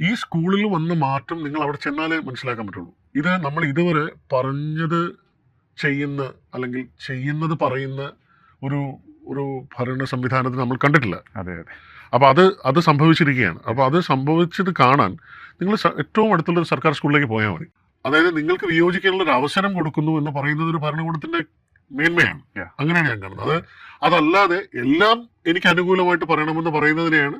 ഈ സ്കൂളിൽ വന്ന മാറ്റം നിങ്ങൾ അവിടെ ചെന്നാലേ മനസ്സിലാക്കാൻ പറ്റുള്ളൂ. ഇത് നമ്മൾ ഇതുവരെ പറഞ്ഞത് ചെയ്യുന്ന അല്ലെങ്കിൽ ചെയ്യുന്നത് പറയുന്ന ഒരു ഒരു ഭരണ സംവിധാനത്തിൽ നമ്മൾ കണ്ടിട്ടില്ല. അതെ അതെ. അപ്പോൾ അത് സംഭവിച്ചിരിക്കുകയാണ്. അപ്പോൾ അത് സംഭവിച്ചത് കാണാൻ നിങ്ങൾ ഏറ്റവും അടുത്തുള്ള സർക്കാർ സ്കൂളിലേക്ക് പോയാൽ മതി. അതായത് നിങ്ങൾക്ക് വിയോജിക്കാനുള്ള ഒരു അവസരം കൊടുക്കുന്നു എന്ന് പറയുന്നത് ഒരു ഭരണകൂടത്തിന്റെ മേന്മയാണ്. അങ്ങനെയാണ് ഞാൻ കാണുന്നത്. അതല്ലാതെ എല്ലാം എനിക്ക് അനുകൂലമായിട്ട് പറയണമെന്ന് പറയുന്നതിനെയാണ്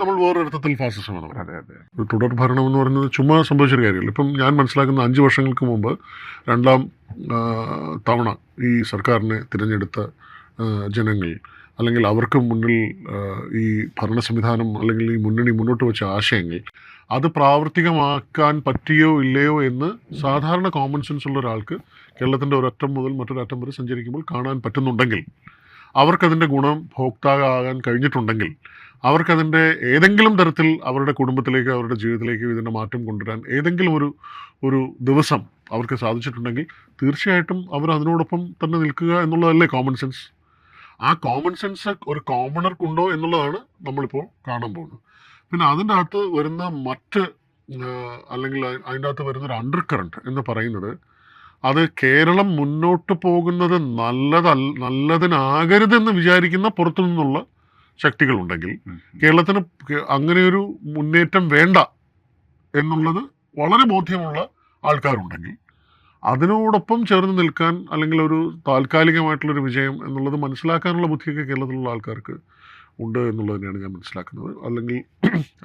നമ്മൾ വേറൊരർത്ഥത്തിൽ ഫാസിസം എന്ന് പറയുന്നത്. തുടർ ഭരണം എന്ന് പറയുന്നത് ചുമ്മാ സംഭവിച്ചൊരു കാര്യമല്ല. ഇപ്പം ഞാൻ മനസ്സിലാക്കുന്ന 5 വർഷങ്ങൾക്ക് മുമ്പ് 2ാം തവണ ഈ സർക്കാരിനെ തിരഞ്ഞെടുത്ത ജനങ്ങൾ അല്ലെങ്കിൽ അവർക്ക് മുന്നിൽ ഈ ഭരണ സംവിധാനം അല്ലെങ്കിൽ ഈ മുന്നണി മുന്നോട്ട് വെച്ച ആശയങ്ങൾ അത് പ്രാവർത്തികമാക്കാൻ പറ്റിയോ ഇല്ലയോ എന്ന് സാധാരണ കോമൺ സെൻസ് ഉള്ള ഒരാൾക്ക് കേരളത്തിൻ്റെ ഒരറ്റം മുതൽ മറ്റൊരറ്റം വരെ സഞ്ചരിക്കുമ്പോൾ കാണാൻ പറ്റുന്നുണ്ടെങ്കിൽ, അവർക്കതിൻ്റെ ഗുണം ഭോക്താകാൻ കഴിഞ്ഞിട്ടുണ്ടെങ്കിൽ, അവർക്കതിൻ്റെ ഏതെങ്കിലും തരത്തിൽ അവരുടെ കുടുംബത്തിലേക്ക് അവരുടെ ജീവിതത്തിലേക്ക് ഇതിൻ്റെ മാറ്റം കൊണ്ടുവരാൻ ഏതെങ്കിലും ഒരു ദിവസം അവർക്ക് സാധിച്ചിട്ടുണ്ടെങ്കിൽ തീർച്ചയായിട്ടും അവർ അതിനോടൊപ്പം തന്നെ നിൽക്കുക എന്നുള്ളതല്ലേ കോമൺ സെൻസ്. ആ കോമൺ സെൻസ് ഒരു കോമണർക്കുണ്ടോ എന്നുള്ളതാണ് നമ്മളിപ്പോൾ കാണാൻ പോകുന്നത്. പിന്നെ അതിൻ്റെ അകത്ത് വരുന്ന അല്ലെങ്കിൽ അതിൻ്റെ അകത്ത് വരുന്ന ഒരു അണ്ടർ കറണ്ട് എന്ന് പറയുന്നത്, അത് കേരളം മുന്നോട്ട് പോകുന്നത് നല്ലതിനാകരുതെന്ന് വിചാരിക്കുന്ന പുറത്തു നിന്നുള്ള ശക്തികളുണ്ടെങ്കിൽ, കേരളത്തിന് അങ്ങനെയൊരു മുന്നേറ്റം വേണ്ട എന്നുള്ളത് വളരെ ബോധ്യമുള്ള ആൾക്കാരുണ്ടെങ്കിൽ, അതിനോടൊപ്പം ചേർന്ന് നിൽക്കാൻ അല്ലെങ്കിൽ ഒരു താൽക്കാലികമായിട്ടുള്ളൊരു വിജയം എന്നുള്ളത് മനസ്സിലാക്കാനുള്ള ബുദ്ധിയൊക്കെ കേരളത്തിലുള്ള ആൾക്കാർക്ക് ഉണ്ട് എന്നുള്ളത് തന്നെയാണ് ഞാൻ മനസ്സിലാക്കുന്നത്. അല്ലെങ്കിൽ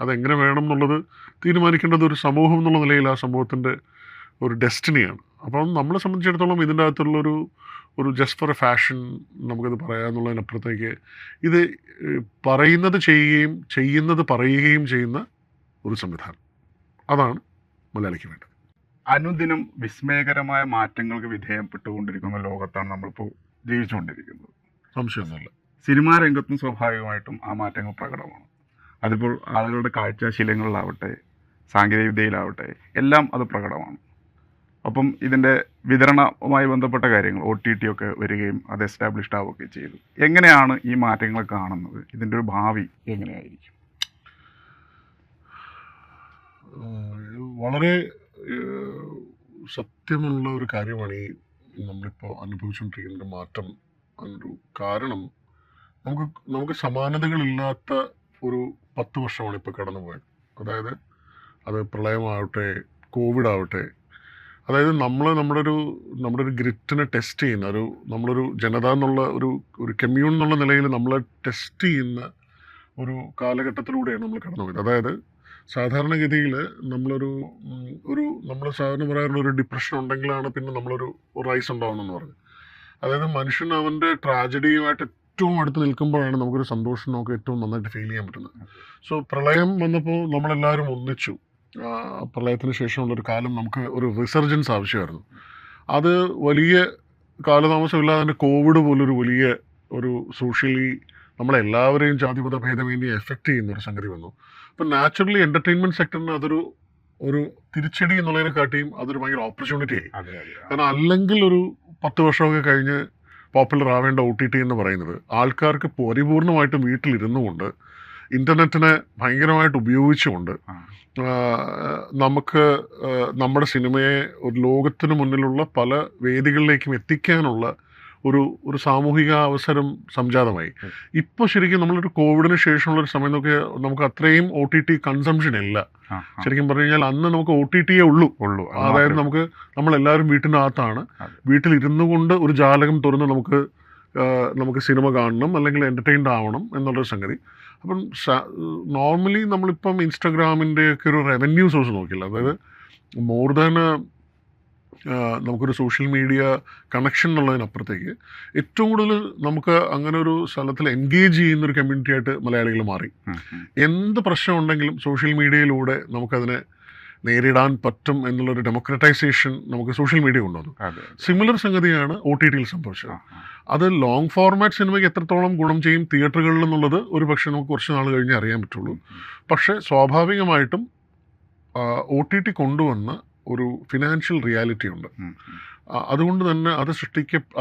അതെങ്ങനെ വേണം എന്നുള്ളത് തീരുമാനിക്കേണ്ടത് ഒരു സമൂഹം എന്നുള്ള നിലയിൽ ആ സമൂഹത്തിൻ്റെ ഒരു ഡെസ്റ്റിനിയാണ്. അപ്പം നമ്മളെ സംബന്ധിച്ചിടത്തോളം ഇതിൻ്റെ അകത്തുള്ളൊരു ജസ്റ്റ് ഫോർ എ ഫാഷൻ നമുക്കത് പറയാമെന്നുള്ളതിനപ്പുറത്തേക്ക് ഇത് പറയുന്നത് ചെയ്യുകയും ചെയ്യുന്നത് പറയുകയും ചെയ്യുന്ന ഒരു സംവിധാനം, അതാണ് മലയാളിക്ക് വേണ്ടത്. അനുദിനം വിസ്മയകരമായ മാറ്റങ്ങൾക്ക് വിധേയപ്പെട്ടുകൊണ്ടിരിക്കുന്ന ലോകത്താണ് നമ്മളിപ്പോൾ ജീവിച്ചുകൊണ്ടിരിക്കുന്നത്. സംശയമൊന്നുമില്ല. സിനിമാ രംഗത്തും സ്വാഭാവികമായിട്ടും ആ മാറ്റങ്ങൾ പ്രകടമാണ്. അതിപ്പോൾ ആളുകളുടെ കാഴ്ചശീലങ്ങളിലാവട്ടെ, സാങ്കേതിക വിദ്യയിലാവട്ടെ, എല്ലാം അത് പ്രകടമാണ്. അപ്പം ഇതിൻ്റെ വിതരണവുമായി ബന്ധപ്പെട്ട കാര്യങ്ങൾ OTT ഒക്കെ വരികയും അത് എസ്റ്റാബ്ലിഷ്ഡ് ആവുകയൊക്കെ ചെയ്തു. എങ്ങനെയാണ് ഈ മാറ്റങ്ങൾ കാണുന്നത്? ഇതിൻ്റെ ഒരു ഭാവി എങ്ങനെയായിരിക്കും? വളരെ സത്യമുള്ള ഒരു കാര്യമാണ് ഈ നമ്മളിപ്പോൾ അനുഭവിച്ചുകൊണ്ടിരിക്കുന്ന മാറ്റം. ഒരു കാരണം, നമുക്ക് സമാനതകളില്ലാത്ത ഒരു 10 വർഷമാണ് ഇപ്പോൾ കടന്നുപോയത്. അതായത് അത് പ്രളയമാവട്ടെ, കോവിഡ് ആവട്ടെ, അതായത് നമ്മുടെ ഒരു ഗ്രിറ്റിനെ ടെസ്റ്റ് ചെയ്യുന്ന നമ്മളൊരു ജനത എന്നുള്ള ഒരു കമ്മ്യൂൺ എന്നുള്ള നിലയിൽ നമ്മളെ ടെസ്റ്റ് ചെയ്യുന്ന ഒരു കാലഘട്ടത്തിലൂടെയാണ് നമ്മൾ കടന്നുപോയത്. അതായത് സാധാരണഗതിയിൽ നമ്മൾ സാധാരണ പറയാറുള്ള ഒരു ഡിപ്രഷൻ ഉണ്ടെങ്കിലാണ് പിന്നെ നമ്മളൊരു റൈസ് ഉണ്ടാവുന്നതെന്ന് പറഞ്ഞു. അതായത് മനുഷ്യൻ അവൻ്റെ ട്രാജഡിയുമായിട്ട് ഏറ്റവും അടുത്ത് നിൽക്കുമ്പോഴാണ് നമുക്കൊരു സന്തോഷം നമുക്ക് ഏറ്റവും നന്നായിട്ട് ഫീൽ ചെയ്യാൻ പറ്റുന്നത്. സോ പ്രളയം വന്നപ്പോൾ നമ്മളെല്ലാവരും ഒന്നിച്ചു. പ്രളയത്തിന് ശേഷമുള്ളൊരു കാലം നമുക്ക് ഒരു റിസർജൻസ് ആവശ്യമായിരുന്നു. അത് വലിയ കാലതാമസമില്ലാതെ തന്നെ കോവിഡ് പോലൊരു വലിയ ഒരു സോഷ്യലി നമ്മളെല്ലാവരെയും ജാതിമത ഭേദമേന്യെ എഫക്റ്റ് ചെയ്യുന്നൊരു സംഗതി വന്നു. അപ്പം നാച്ചുറലി എൻ്റർടൈൻമെൻറ്റ് സെക്ടറിന് ഒരു തിരിച്ചടി എന്നുള്ളതിനെക്കാട്ടിയും അതൊരു ഭയങ്കര ഓപ്പർച്യൂണിറ്റി ആയി. കാരണം അല്ലെങ്കിൽ ഒരു 10 വർഷമൊക്കെ കഴിഞ്ഞ് പോപ്പുലർ ആവേണ്ട OTT എന്ന് പറയുന്നത് ആൾക്കാർക്ക് പരിപൂർണമായിട്ടും വീട്ടിലിരുന്നു കൊണ്ട് ഇൻ്റർനെറ്റിനെ ഭയങ്കരമായിട്ട് ഉപയോഗിച്ചുകൊണ്ട് നമുക്ക് നമ്മുടെ സിനിമയെ ഒരു ലോകത്തിന് മുന്നിലുള്ള പല വേദികളിലേക്കും എത്തിക്കാനുള്ള ഒരു സാമൂഹിക അവസരം സംജാതമായി. ഇപ്പോൾ ശരിക്കും നമ്മളൊരു കോവിഡിന് ശേഷമുള്ളൊരു സമയം നമുക്ക് അത്രയും OTT കൺസംഷൻ ഇല്ല. ശരിക്കും പറഞ്ഞു കഴിഞ്ഞാൽ അന്ന് നമുക്ക് OTT ഉള്ളൂ. അതായത് നമ്മളെല്ലാവരും വീട്ടിനകത്താണ്. വീട്ടിലിരുന്നു കൊണ്ട് ഒരു ജാലകം തുറന്ന് നമുക്ക് സിനിമ കാണണം അല്ലെങ്കിൽ എൻ്റർടൈൻഡ് ആവണം എന്നുള്ളൊരു സംഗതി. അപ്പം നോർമലി നമ്മളിപ്പം ഇൻസ്റ്റാഗ്രാമിൻ്റെയൊക്കെ ഒരു റവന്യൂ സോഴ്സ് നോക്കില്ല. അതായത് മോർ ദാൻ നമുക്കൊരു സോഷ്യൽ മീഡിയ കണക്ഷൻ എന്നുള്ളതിനപ്പുറത്തേക്ക് ഏറ്റവും കൂടുതൽ നമുക്ക് അങ്ങനെ ഒരു സ്ഥലത്തിൽ എൻഗേജ് ചെയ്യുന്നൊരു കമ്മ്യൂണിറ്റി ആയിട്ട് മലയാളികൾ മാറി. എന്ത് പ്രശ്നം ഉണ്ടെങ്കിലും സോഷ്യൽ മീഡിയയിലൂടെ നമുക്കതിനെ നേരിടാൻ പറ്റും എന്നുള്ളൊരു ഡെമോക്രറ്റൈസേഷൻ നമുക്ക് സോഷ്യൽ മീഡിയ കൊണ്ടുവന്നു. സിമിലർ സംഗതിയാണ് OTTയിൽ സംഭവിച്ചത്. അത് ലോങ് ഫോർമാറ്റ് സിനിമയ്ക്ക് എത്രത്തോളം ഗുണം ചെയ്യും തിയേറ്ററുകളിൽ എന്നുള്ളത് ഒരു പക്ഷേ നമുക്ക് കുറച്ച് നാൾ കഴിഞ്ഞേ അറിയാൻ പറ്റുള്ളൂ. പക്ഷേ സ്വാഭാവികമായിട്ടും OTT കൊണ്ടുവന്ന ഒരു ഫിനാൻഷ്യൽ റിയാലിറ്റി ഉണ്ട്. അതുകൊണ്ട് തന്നെ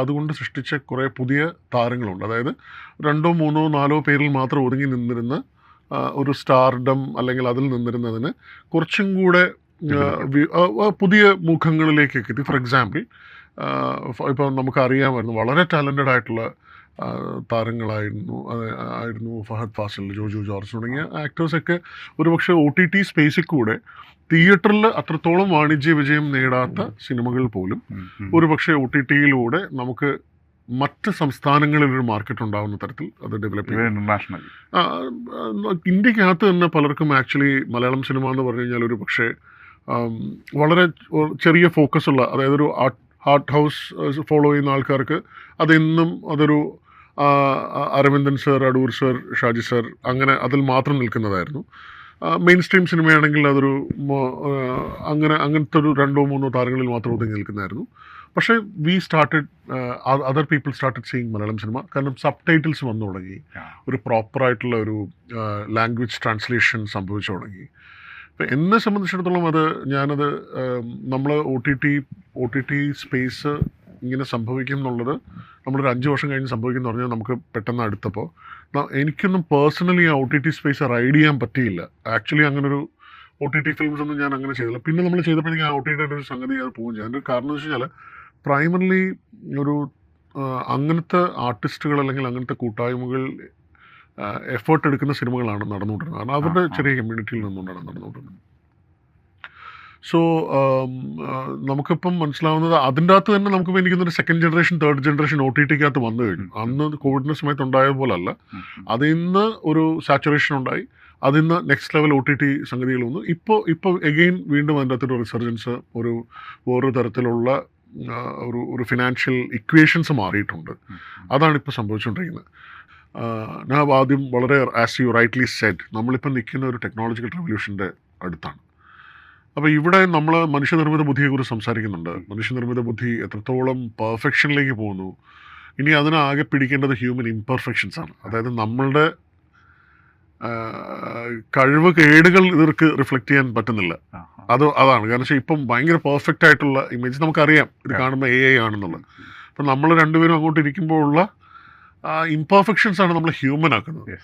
അതുകൊണ്ട് സൃഷ്ടിച്ച കുറേ പുതിയ താരങ്ങളുണ്ട്. അതായത് 2, 3, 4 പേരിൽ മാത്രം ഒതുങ്ങി നിന്നിരുന്ന ഒരു സ്റ്റാർഡം അല്ലെങ്കിൽ അതിൽ നിന്നിരുന്നതിന് കുറച്ചും കൂടെ പുതിയ മുഖങ്ങളിലേക്കൊക്കെ എത്തി. ഫോർ എക്സാമ്പിൾ, ഇപ്പം നമുക്കറിയാമായിരുന്നു വളരെ ടാലൻറ്റഡ് ആയിട്ടുള്ള താരങ്ങളായിരുന്നു ഫഹദ് ഫാസിൽ, ജോജു ജോർജ് തുടങ്ങിയ ആക്ടേഴ്സൊക്കെ ഒരുപക്ഷെ OTT സ്പേസിൽ കൂടെ തിയേറ്ററിൽ അത്രത്തോളം വാണിജ്യ വിജയം നേടാത്ത സിനിമകൾ പോലും ഒരുപക്ഷെ OTTയിലൂടെ നമുക്ക് മറ്റ് സംസ്ഥാനങ്ങളിൽ ഒരു മാർക്കറ്റ് ഉണ്ടാകുന്ന തരത്തിൽ അത് ഡെവലപ്പ് ചെയ്യും. ഇന്റർനാഷണൽ ഇന്ത്യക്കകത്ത് തന്നെ പലർക്കും ആക്ച്വലി മലയാളം സിനിമ എന്ന് പറഞ്ഞു കഴിഞ്ഞാൽ ഒരു പക്ഷേ വളരെ ചെറിയ ഫോക്കസ് ഉള്ള, അതായത് ഒരു ആർട്ട് ഹൗസ് ഫോളോ ചെയ്യുന്ന ആൾക്കാർക്ക് അതെന്നും അതൊരു Aravindan sir, Adoor sir, Shaji sir അങ്ങനെ അതിൽ മാത്രം നിൽക്കുന്നതായിരുന്നു. മെയിൻ സ്ട്രീം സിനിമയാണെങ്കിൽ അതൊരു അങ്ങനത്തെ ഒരു 2-3 താരങ്ങളിൽ മാത്രം ഒതുങ്ങി നിൽക്കുന്നതായിരുന്നു. പക്ഷേ we started other people started seeing Malayalam cinema. കാരണം സബ് ടൈറ്റിൽസ് വന്നു തുടങ്ങി, ഒരു പ്രോപ്പറായിട്ടുള്ള ഒരു ലാംഗ്വേജ് ട്രാൻസ്ലേഷൻ സംഭവിച്ചു തുടങ്ങി. അപ്പം എന്നെ സംബന്ധിച്ചിടത്തോളം ഞാനത് നമ്മൾ OTT സ്പേസ് ഇങ്ങനെ സംഭവിക്കും എന്നുള്ളത് നമ്മളൊരു 5 വർഷം കഴിഞ്ഞ് സംഭവിക്കും എന്ന് പറഞ്ഞാൽ നമുക്ക് പെട്ടെന്ന് അടുത്തപ്പോൾ എനിക്കൊന്നും പേഴ്സണലി ആ OTT സ്പേസ് റൈഡ് ചെയ്യാൻ പറ്റിയില്ല. ആക്ച്വലി അങ്ങനൊരു OTT ഫിലിംസ് ഒന്നും ഞാൻ അങ്ങനെ ചെയ്തില്ല. പിന്നെ നമ്മൾ ചെയ്തപ്പോഴേക്കും ആ OTT ഒരു സംഗതി അത് പോകും ചെയ്യും. അതിൻ്റെ കാരണം എന്ന് വെച്ച് കഴിഞ്ഞാൽ പ്രൈമറിലി ഒരു അങ്ങനത്തെ ആർട്ടിസ്റ്റുകൾ അല്ലെങ്കിൽ അങ്ങനത്തെ കൂട്ടായ്മകൾ എഫേർട്ട് എടുക്കുന്ന സിനിമകളാണ് നടന്നുകൊണ്ടിരുന്നത്. കാരണം അവരുടെ ചെറിയ കമ്മ്യൂണിറ്റിയിൽ നിന്നുകൊണ്ടാണ് നടന്നുകൊണ്ടിരുന്നത്. സോ നമുക്കിപ്പം മനസ്സിലാവുന്നത് അതിൻ്റെ അകത്ത് തന്നെ നമുക്കിപ്പോൾ എനിക്കൊന്നൊരു 2nd ജനറേഷൻ 3rd ജനറേഷൻ OTTക്കകത്ത് വന്നു കഴിഞ്ഞു. അന്ന് കോവിഡിൻ്റെ സമയത്ത് ഉണ്ടായ പോലല്ല. അതിൽ നിന്ന് ഒരു സാച്ചുറേഷൻ ഉണ്ടായി. അതിൽ നിന്ന് നെക്സ്റ്റ് ലെവൽ OTT സംഗതികൾ വന്നു. ഇപ്പോൾ എഗെയിൻ വീണ്ടും അതിൻ്റെ അകത്തൊരു റിസർജൻസ്, വേറൊരു തരത്തിലുള്ള ഒരു ഫിനാൻഷ്യൽ ഇക്വേഷൻസ് മാറിയിട്ടുണ്ട്. അതാണ് ഇപ്പോൾ സംഭവിച്ചുകൊണ്ടിരിക്കുന്നത്. ഞാൻ ആദ്യം വളരെ ആസ് യു റൈറ്റ്ലി സെഡ്, നമ്മളിപ്പോൾ നിൽക്കുന്ന ഒരു ടെക്നോളജിക്കൽ റെവല്യൂഷൻ്റെ അടുത്താണ്. അപ്പോൾ ഇവിടെ നമ്മൾ മനുഷ്യനിർമ്മിത ബുദ്ധിയെക്കുറിച്ച് സംസാരിക്കുന്നുണ്ട്. മനുഷ്യനിർമ്മിത ബുദ്ധി എത്രത്തോളം പെർഫെക്ഷനിലേക്ക് പോകുന്നു. ഇനി അതിനാകെ പിടിക്കേണ്ടത് ഹ്യൂമൻ ഇംപെർഫെക്ഷൻസ് ആണ്. അതായത് നമ്മളുടെ കഴിവ് കേടുകൾ ഇവർക്ക് റിഫ്ലക്റ്റ് ചെയ്യാൻ പറ്റുന്നില്ല. അതാണ് കാരണം വെച്ചാൽ ഇപ്പം ഭയങ്കര പെർഫെക്റ്റ് ആയിട്ടുള്ള ഇമേജ് നമുക്കറിയാം, ഇത് കാണുമ്പോൾ AI ആണെന്നുള്ളത്. അപ്പം നമ്മൾ രണ്ടുപേരും അങ്ങോട്ട് ഇരിക്കുമ്പോൾ ഉള്ള ഇംപെർഫെക്ഷൻസ് ആണ് നമ്മൾ ഹ്യൂമൻ ആക്കുന്നത്.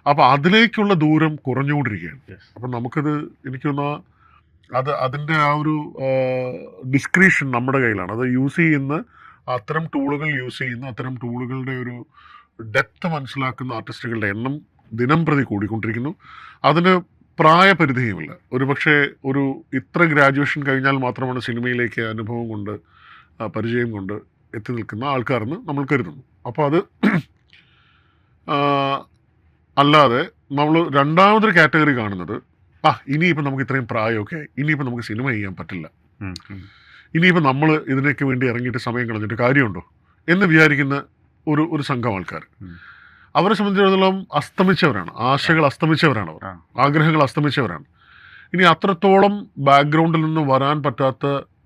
അപ്പോൾ അതിലേക്കുള്ള ദൂരം കുറഞ്ഞുകൊണ്ടിരിക്കുകയാണ്. അപ്പം നമുക്കത് എനിക്കൊന്ന് അതിൻ്റെ ആ ഒരു ഡിസ്ക്രിപ്ഷൻ നമ്മുടെ കയ്യിലാണ്. അത് യൂസ് ചെയ്യുന്ന അത്തരം ടൂളുകൾ യൂസ് ചെയ്യുന്ന അത്തരം ടൂളുകളുടെ ഒരു ഡെപ്ത് മനസ്സിലാക്കുന്ന ആർട്ടിസ്റ്റുകളുടെ എണ്ണം ദിനം പ്രതി കൂടിക്കൊണ്ടിരിക്കുന്നു. അതിന് പ്രായപരിധിയുമില്ല. ഒരുപക്ഷെ ഇത്ര ഗ്രാജുവേഷൻ കഴിഞ്ഞാൽ മാത്രമാണ് സിനിമയിലേക്ക് അനുഭവം കൊണ്ട് പരിചയം കൊണ്ട് എത്തി നിൽക്കുന്ന ആൾക്കാരെന്ന് നമ്മൾ കരുതുന്നു. അപ്പോൾ അത് അല്ലാതെ നമ്മൾ രണ്ടാമതൊരു കാറ്റഗറി കാണുന്നത് ഇനിയിപ്പോൾ നമുക്ക് ഇത്രയും പ്രായമൊക്കെ ആയി, ഇനിയിപ്പോൾ നമുക്ക് സിനിമ ചെയ്യാൻ പറ്റില്ല, ഇനിയിപ്പോൾ നമ്മൾ ഇതിനൊക്കെ വേണ്ടി ഇറങ്ങിയിട്ട് സമയം കളഞ്ഞിട്ട് കാര്യമുണ്ടോ എന്ന് വിചാരിക്കുന്ന ഒരു സംഘം ആൾക്കാർ. അവരെ സംബന്ധിച്ചിടത്തോളം അസ്തമിച്ചവരാണ്, ആശകൾ അസ്തമിച്ചവരാണ്, അവർ ആഗ്രഹങ്ങൾ അസ്തമിച്ചവരാണ്. ഇനി അത്രത്തോളം ബാക്ക്ഗ്രൗണ്ടിൽ നിന്ന് വരാൻ പറ്റാത്ത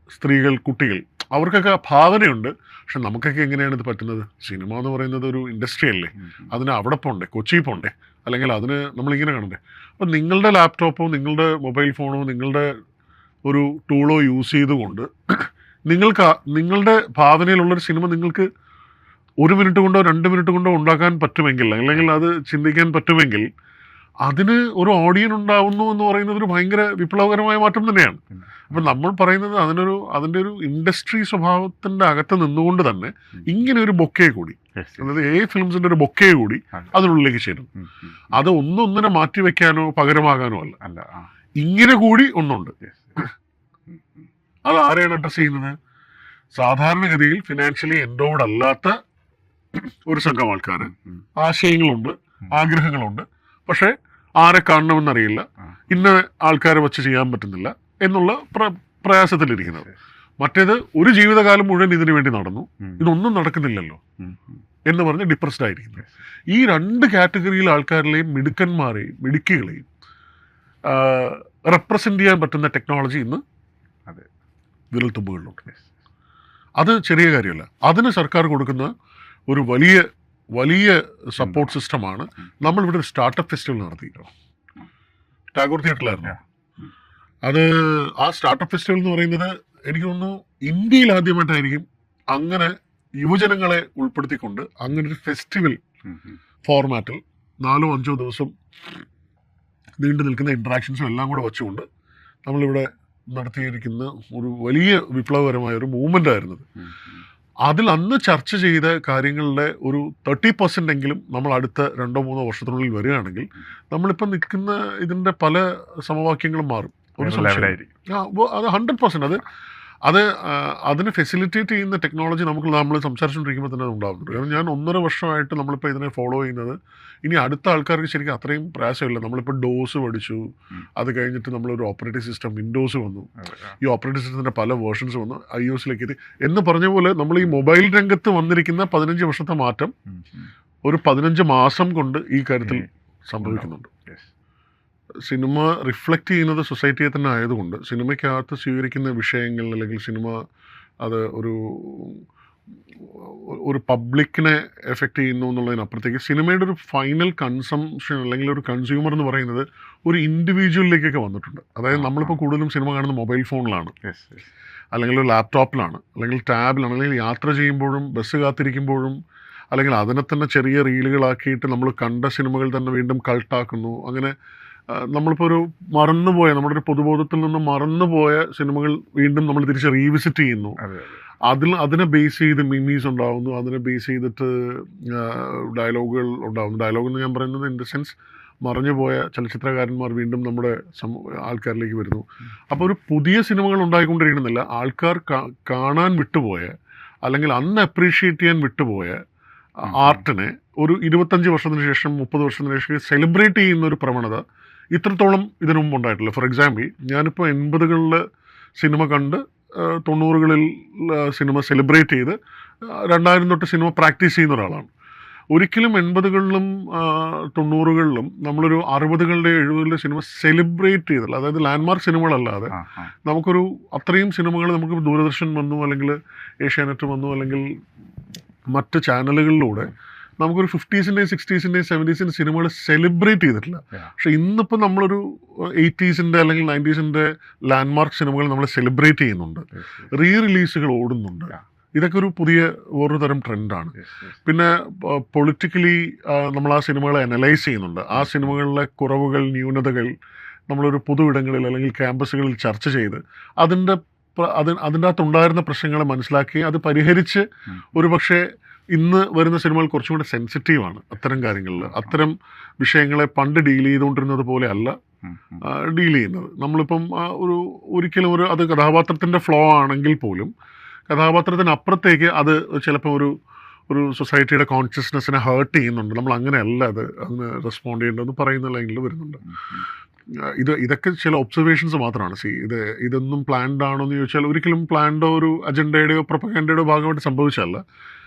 സ്ത്രീകൾ, കുട്ടികൾ, അവർക്കൊക്കെ ഭാവനയുണ്ട്. പക്ഷെ നമുക്കൊക്കെ എങ്ങനെയാണ് ഇത് പറ്റുന്നത്? സിനിമ എന്ന് പറയുന്നത് ഒരു ഇൻഡസ്ട്രി അല്ലേ, അതിന് അവിടെ പോണ്ടേ, കൊച്ചി പോണ്ടേ, അല്ലെങ്കിൽ അതിന് നമ്മളിങ്ങനെ കാണണ്ടേ? അപ്പം നിങ്ങളുടെ ലാപ്ടോപ്പോ നിങ്ങളുടെ മൊബൈൽ ഫോണോ നിങ്ങളുടെ ഒരു ടൂളോ യൂസ് ചെയ്തുകൊണ്ട് നിങ്ങളുടെ ഭാവനയിലുള്ളൊരു സിനിമ നിങ്ങൾക്ക് 1 മിനിറ്റ് കൊണ്ടോ 2 മിനിറ്റ് കൊണ്ടോ ഉണ്ടാക്കാൻ പറ്റുമെങ്കിൽ, അല്ലെങ്കിൽ അത് ചിന്തിക്കാൻ പറ്റുമെങ്കിൽ അതിന് ഒരു ഓഡിയൻ ഉണ്ടാവുന്നു എന്ന് പറയുന്നത് ഒരു ഭയങ്കര വിപ്ലവകരമായ മാറ്റം തന്നെയാണ്. അപ്പം നമ്മൾ പറയുന്നത് അതിൻ്റെ ഒരു ഇൻഡസ്ട്രി സ്വഭാവത്തിൻ്റെ അകത്ത് നിന്നുകൊണ്ട് തന്നെ ഇങ്ങനെ ഒരു ബൊക്കെ കൂടി, അതായത് ഫിലിംസിൻ്റെ ഒരു ബൊക്കെ കൂടി അതിനുള്ളിലേക്ക് ചേരും. അത് ഒന്നിനെ മാറ്റി വെക്കാനോ പകരമാകാനോ അല്ല, ഇങ്ങനെ കൂടി ഒന്നുണ്ട്. അത് ആരെയാണ് അഡ്രസ് ചെയ്യുന്നത്? സാധാരണഗതിയിൽ ഫിനാൻഷ്യലി എൻഡോർഡ് അല്ലാത്ത ഒരു സംഘം ആൾക്കാർ. ആശയങ്ങളുണ്ട്, ആഗ്രഹങ്ങളുണ്ട്, പക്ഷെ ആരെ കാണണമെന്നറിയില്ല, ഇന്ന ആൾക്കാരെ വെച്ച് ചെയ്യാൻ പറ്റുന്നില്ല എന്നുള്ള പ്രയാസത്തിലിരിക്കുന്നത്. മറ്റേത് ഒരു ജീവിതകാലം മുഴുവൻ ഇതിനു വേണ്ടി നടന്നു, ഇതൊന്നും നടക്കുന്നില്ലല്ലോ എന്ന് പറഞ്ഞ് ഡിപ്രസ്ഡ് ആയിരിക്കുന്നത്. ഈ 2 കാറ്റഗറിയിൽ ആൾക്കാരിലെയും മിടുക്കികളെയും റെപ്രസെന്റ് ചെയ്യാൻ പറ്റുന്ന ടെക്നോളജി ഇന്ന് വിരൽത്തുമ്പുകളിലുണ്ട്. അത് ചെറിയ കാര്യമല്ല. അതിന് സർക്കാർ കൊടുക്കുന്ന ഒരു വലിയ സപ്പോർട്ട് സിസ്റ്റമാണ്. നമ്മളിവിടെ ഒരു സ്റ്റാർട്ടപ്പ് ഫെസ്റ്റിവൽ നടത്തി, ടാഗോർ തിയേറ്ററിലായിരുന്നു. ആ സ്റ്റാർട്ടപ്പ് ഫെസ്റ്റിവൽ എന്ന് പറയുന്നത് എനിക്ക് തോന്നുന്നു ഇന്ത്യയിൽ ആദ്യമായിട്ടായിരിക്കും അങ്ങനെ യുവജനങ്ങളെ ഉൾപ്പെടുത്തിക്കൊണ്ട് അങ്ങനെ ഒരു ഫെസ്റ്റിവൽ ഫോർമാറ്റിൽ 4-5 ദിവസം നീണ്ടു നിൽക്കുന്ന ഇൻട്രാക്ഷൻസും എല്ലാം കൂടെ വച്ചുകൊണ്ട് നമ്മളിവിടെ നടത്തിയിരിക്കുന്ന ഒരു വലിയ വിപ്ലവകരമായ ഒരു മൂവ്മെൻ്റ് ആയിരുന്നത്. അതിൽ അന്ന് ചർച്ച ചെയ്ത കാര്യങ്ങളുടെ ഒരു 30% എങ്കിലും നമ്മൾ അടുത്ത 2-3 വർഷത്തിനുള്ളിൽ വരികയാണെങ്കിൽ നമ്മളിപ്പോൾ നിൽക്കുന്ന ഇതിൻ്റെ പല സമവാക്യങ്ങളും മാറും. ഒരു സംശയം അത് 100% അത് അതിനെ ഫെസിലിറ്റേറ്റ് ചെയ്യുന്ന ടെക്നോളജി നമ്മൾ സംസാരിച്ചുകൊണ്ടിരിക്കുമ്പോൾ തന്നെ ഉണ്ടാകുന്നുണ്ട്. കാരണം ഞാൻ 1.5 വർഷമായിട്ട് നമ്മളിപ്പോൾ ഇതിനെ ഫോളോ ചെയ്യുന്നത്. ഇനി അടുത്ത ആൾക്കാർക്ക് ശരിക്കും അത്രയും പ്രയാസമില്ല. നമ്മളിപ്പോൾ ഡോസ് പഠിച്ചു, അത് കഴിഞ്ഞിട്ട് നമ്മളൊരു ഓപ്പറേറ്റിംഗ് സിസ്റ്റം വിൻഡോസ് വന്നു, ഈ ഓപ്പറേറ്റിംഗ് സിസ്റ്റത്തിൻ്റെ പല വേർഷൻസ് വന്നു, iOS-ലേക്ക് എത്തി എന്ന് പറഞ്ഞ പോലെ നമ്മൾ ഈ മൊബൈൽ രംഗത്ത് വന്നിരിക്കുന്ന 15 വർഷത്തെ മാറ്റം ഒരു 15 മാസം കൊണ്ട് ഈ കാര്യത്തിൽ സംഭവിക്കുന്നുണ്ട്. സിനിമ റിഫ്ലക്റ്റ് ചെയ്യുന്നത് സൊസൈറ്റിയെ തന്നെ ആയതുകൊണ്ട് സിനിമയ്ക്കകത്ത് സ്വീകരിക്കുന്ന വിഷയങ്ങൾ അല്ലെങ്കിൽ സിനിമ അത് ഒരു പബ്ലിക്കിനെ എഫക്റ്റ് ചെയ്യുന്നു എന്നുള്ളതിനപ്പുറത്തേക്ക് സിനിമയുടെ ഒരു ഫൈനൽ കൺസംഷൻ അല്ലെങ്കിൽ ഒരു കൺസ്യൂമർ എന്ന് പറയുന്നത് ഒരു ഇൻഡിവിജ്വലിലേക്കൊക്കെ വന്നിട്ടുണ്ട്. അതായത് നമ്മളിപ്പോൾ കൂടുതലും സിനിമ കാണുന്ന മൊബൈൽ ഫോണിലാണ്, അല്ലെങ്കിൽ ഒരു ലാപ്ടോപ്പിലാണ്, അല്ലെങ്കിൽ ടാബിലാണ്, അല്ലെങ്കിൽ യാത്ര ചെയ്യുമ്പോഴും ബസ് കാത്തിരിക്കുമ്പോഴും, അല്ലെങ്കിൽ അതിനെ തന്നെ ചെറിയ റീലുകളാക്കിയിട്ട് നമ്മൾ കണ്ട സിനിമകൾ തന്നെ വീണ്ടും കൾട്ടാക്കുന്നു. അങ്ങനെ നമ്മളിപ്പോൾ ഒരു മറന്നുപോയ നമ്മുടെ ഒരു പൊതുബോധത്തിൽ നിന്ന് മറന്നുപോയ സിനിമകൾ വീണ്ടും നമ്മൾ തിരിച്ച് റീവിസിറ്റ് ചെയ്യുന്നു. അതിനെ ബേസ് ചെയ്ത് മിമീസ് ഉണ്ടാകുന്നു, അതിനെ ബേസ് ചെയ്തിട്ട് ഡയലോഗുകൾ ഉണ്ടാകുന്നു. ഡയലോഗ് എന്ന് ഞാൻ പറയുന്നത് ഇൻ ദ സെൻസ് മറഞ്ഞുപോയ ചലച്ചിത്രകാരന്മാർ വീണ്ടും നമ്മുടെ ആൾക്കാരിലേക്ക് വരുന്നു. അപ്പോൾ ഒരു പുതിയ സിനിമകൾ ഉണ്ടായിക്കൊണ്ടിരിക്കുന്നില്ല, ആൾക്കാർ കാണാൻ വിട്ടുപോയ അല്ലെങ്കിൽ അന്ന് അപ്രീഷിയേറ്റ് ചെയ്യാൻ വിട്ടുപോയ ആർട്ടിനെ ഒരു 25 വർഷത്തിന് ശേഷം 30 വർഷത്തിന് ശേഷം സെലിബ്രേറ്റ് ചെയ്യുന്ന ഒരു പ്രവണത ഇത്രത്തോളം ഇതിനു മുമ്പ് ഉണ്ടായിട്ടില്ല. ഫോർ എക്സാമ്പിൾ, ഞാനിപ്പോൾ 80കളിൽ സിനിമ കണ്ട് 90കളിൽ സിനിമ സെലിബ്രേറ്റ് ചെയ്ത് 2000 തൊട്ട് സിനിമ പ്രാക്ടീസ് ചെയ്യുന്ന ഒരാളാണ്. ഒരിക്കലും 80കളിലും 90കളിലും നമ്മളൊരു 60കളുടെ 70കളുടെ സിനിമ സെലിബ്രേറ്റ് ചെയ്തില്ല. അതായത് ലാൻഡ്മാർക്ക് സിനിമകളല്ലാതെ നമുക്കൊരു അത്രയും സിനിമകൾ നമുക്ക് ദൂരദർശൻ വന്നു, അല്ലെങ്കിൽ ഏഷ്യാനെറ്റ് വന്നു, അല്ലെങ്കിൽ മറ്റ് ചാനലുകളിലൂടെ നമുക്കൊരു 50s-ൻ്റെയും 60s-ൻ്റെയും 70s-ൻ്റെയും സിനിമകൾ സെലിബ്രേറ്റ് ചെയ്തിട്ടില്ല. പക്ഷെ ഇന്നിപ്പോൾ നമ്മളൊരു 80s-ൻ്റെ അല്ലെങ്കിൽ 90s-ൻ്റെ ലാൻഡ്മാർക്ക് സിനിമകൾ നമ്മൾ സെലിബ്രേറ്റ് ചെയ്യുന്നുണ്ട്, റിലീസുകൾ ഓടുന്നുണ്ട്. ഇതൊക്കെ ഒരു പുതിയ വേറൊരു തരം ട്രെൻഡാണ്. പിന്നെ പൊളിറ്റിക്കലി നമ്മൾ ആ സിനിമകളെ അനലൈസ് ചെയ്യുന്നുണ്ട്. ആ സിനിമകളിലെ കുറവുകൾ, ന്യൂനതകൾ നമ്മളൊരു പൊതു ഇടങ്ങളിൽ അല്ലെങ്കിൽ ക്യാമ്പസുകളിൽ ചർച്ച ചെയ്ത് അതിൻ്റെ അകത്തുണ്ടായിരുന്ന പ്രശ്നങ്ങളെ മനസ്സിലാക്കി അത് പരിഹരിച്ച് ഒരു പക്ഷേ ഇന്ന് വരുന്ന സിനിമകൾ കുറച്ചും കൂടെ സെൻസിറ്റീവാണ് അത്തരം കാര്യങ്ങളിൽ. അത്തരം വിഷയങ്ങളെ പണ്ട് ഡീൽ ചെയ്തുകൊണ്ടിരുന്നത് പോലെ അല്ല ഡീൽ ചെയ്യുന്നത്. നമ്മളിപ്പം ഒരിക്കലും അത് കഥാപാത്രത്തിൻ്റെ ഫ്ലോ ആണെങ്കിൽ പോലും കഥാപാത്രത്തിനപ്പുറത്തേക്ക് അത് ചിലപ്പോൾ ഒരു സൊസൈറ്റിയുടെ കോൺഷ്യസ്നെസ്സിനെ ഹേർട്ട് ചെയ്യുന്നുണ്ട്. നമ്മൾ അങ്ങനെയല്ല അതിന് റെസ്പോണ്ട് ചെയ്യേണ്ടതെന്ന് പറയുന്ന ലൈനിൽ വരുന്നുണ്ട്. ഇതൊക്കെ ചില ഒബ്സർവേഷൻസ് മാത്രമാണ്. ഇതൊന്നും പ്ലാൻഡ് ആണോ എന്ന് ചോദിച്ചാൽ ഒരിക്കലും പ്ലാൻഡോ ഒരു അജണ്ടയുടെയോ പ്രൊപ്പഗൻഡയുടെയോ ഭാഗമായിട്ട് സംഭവിച്ചല്ല.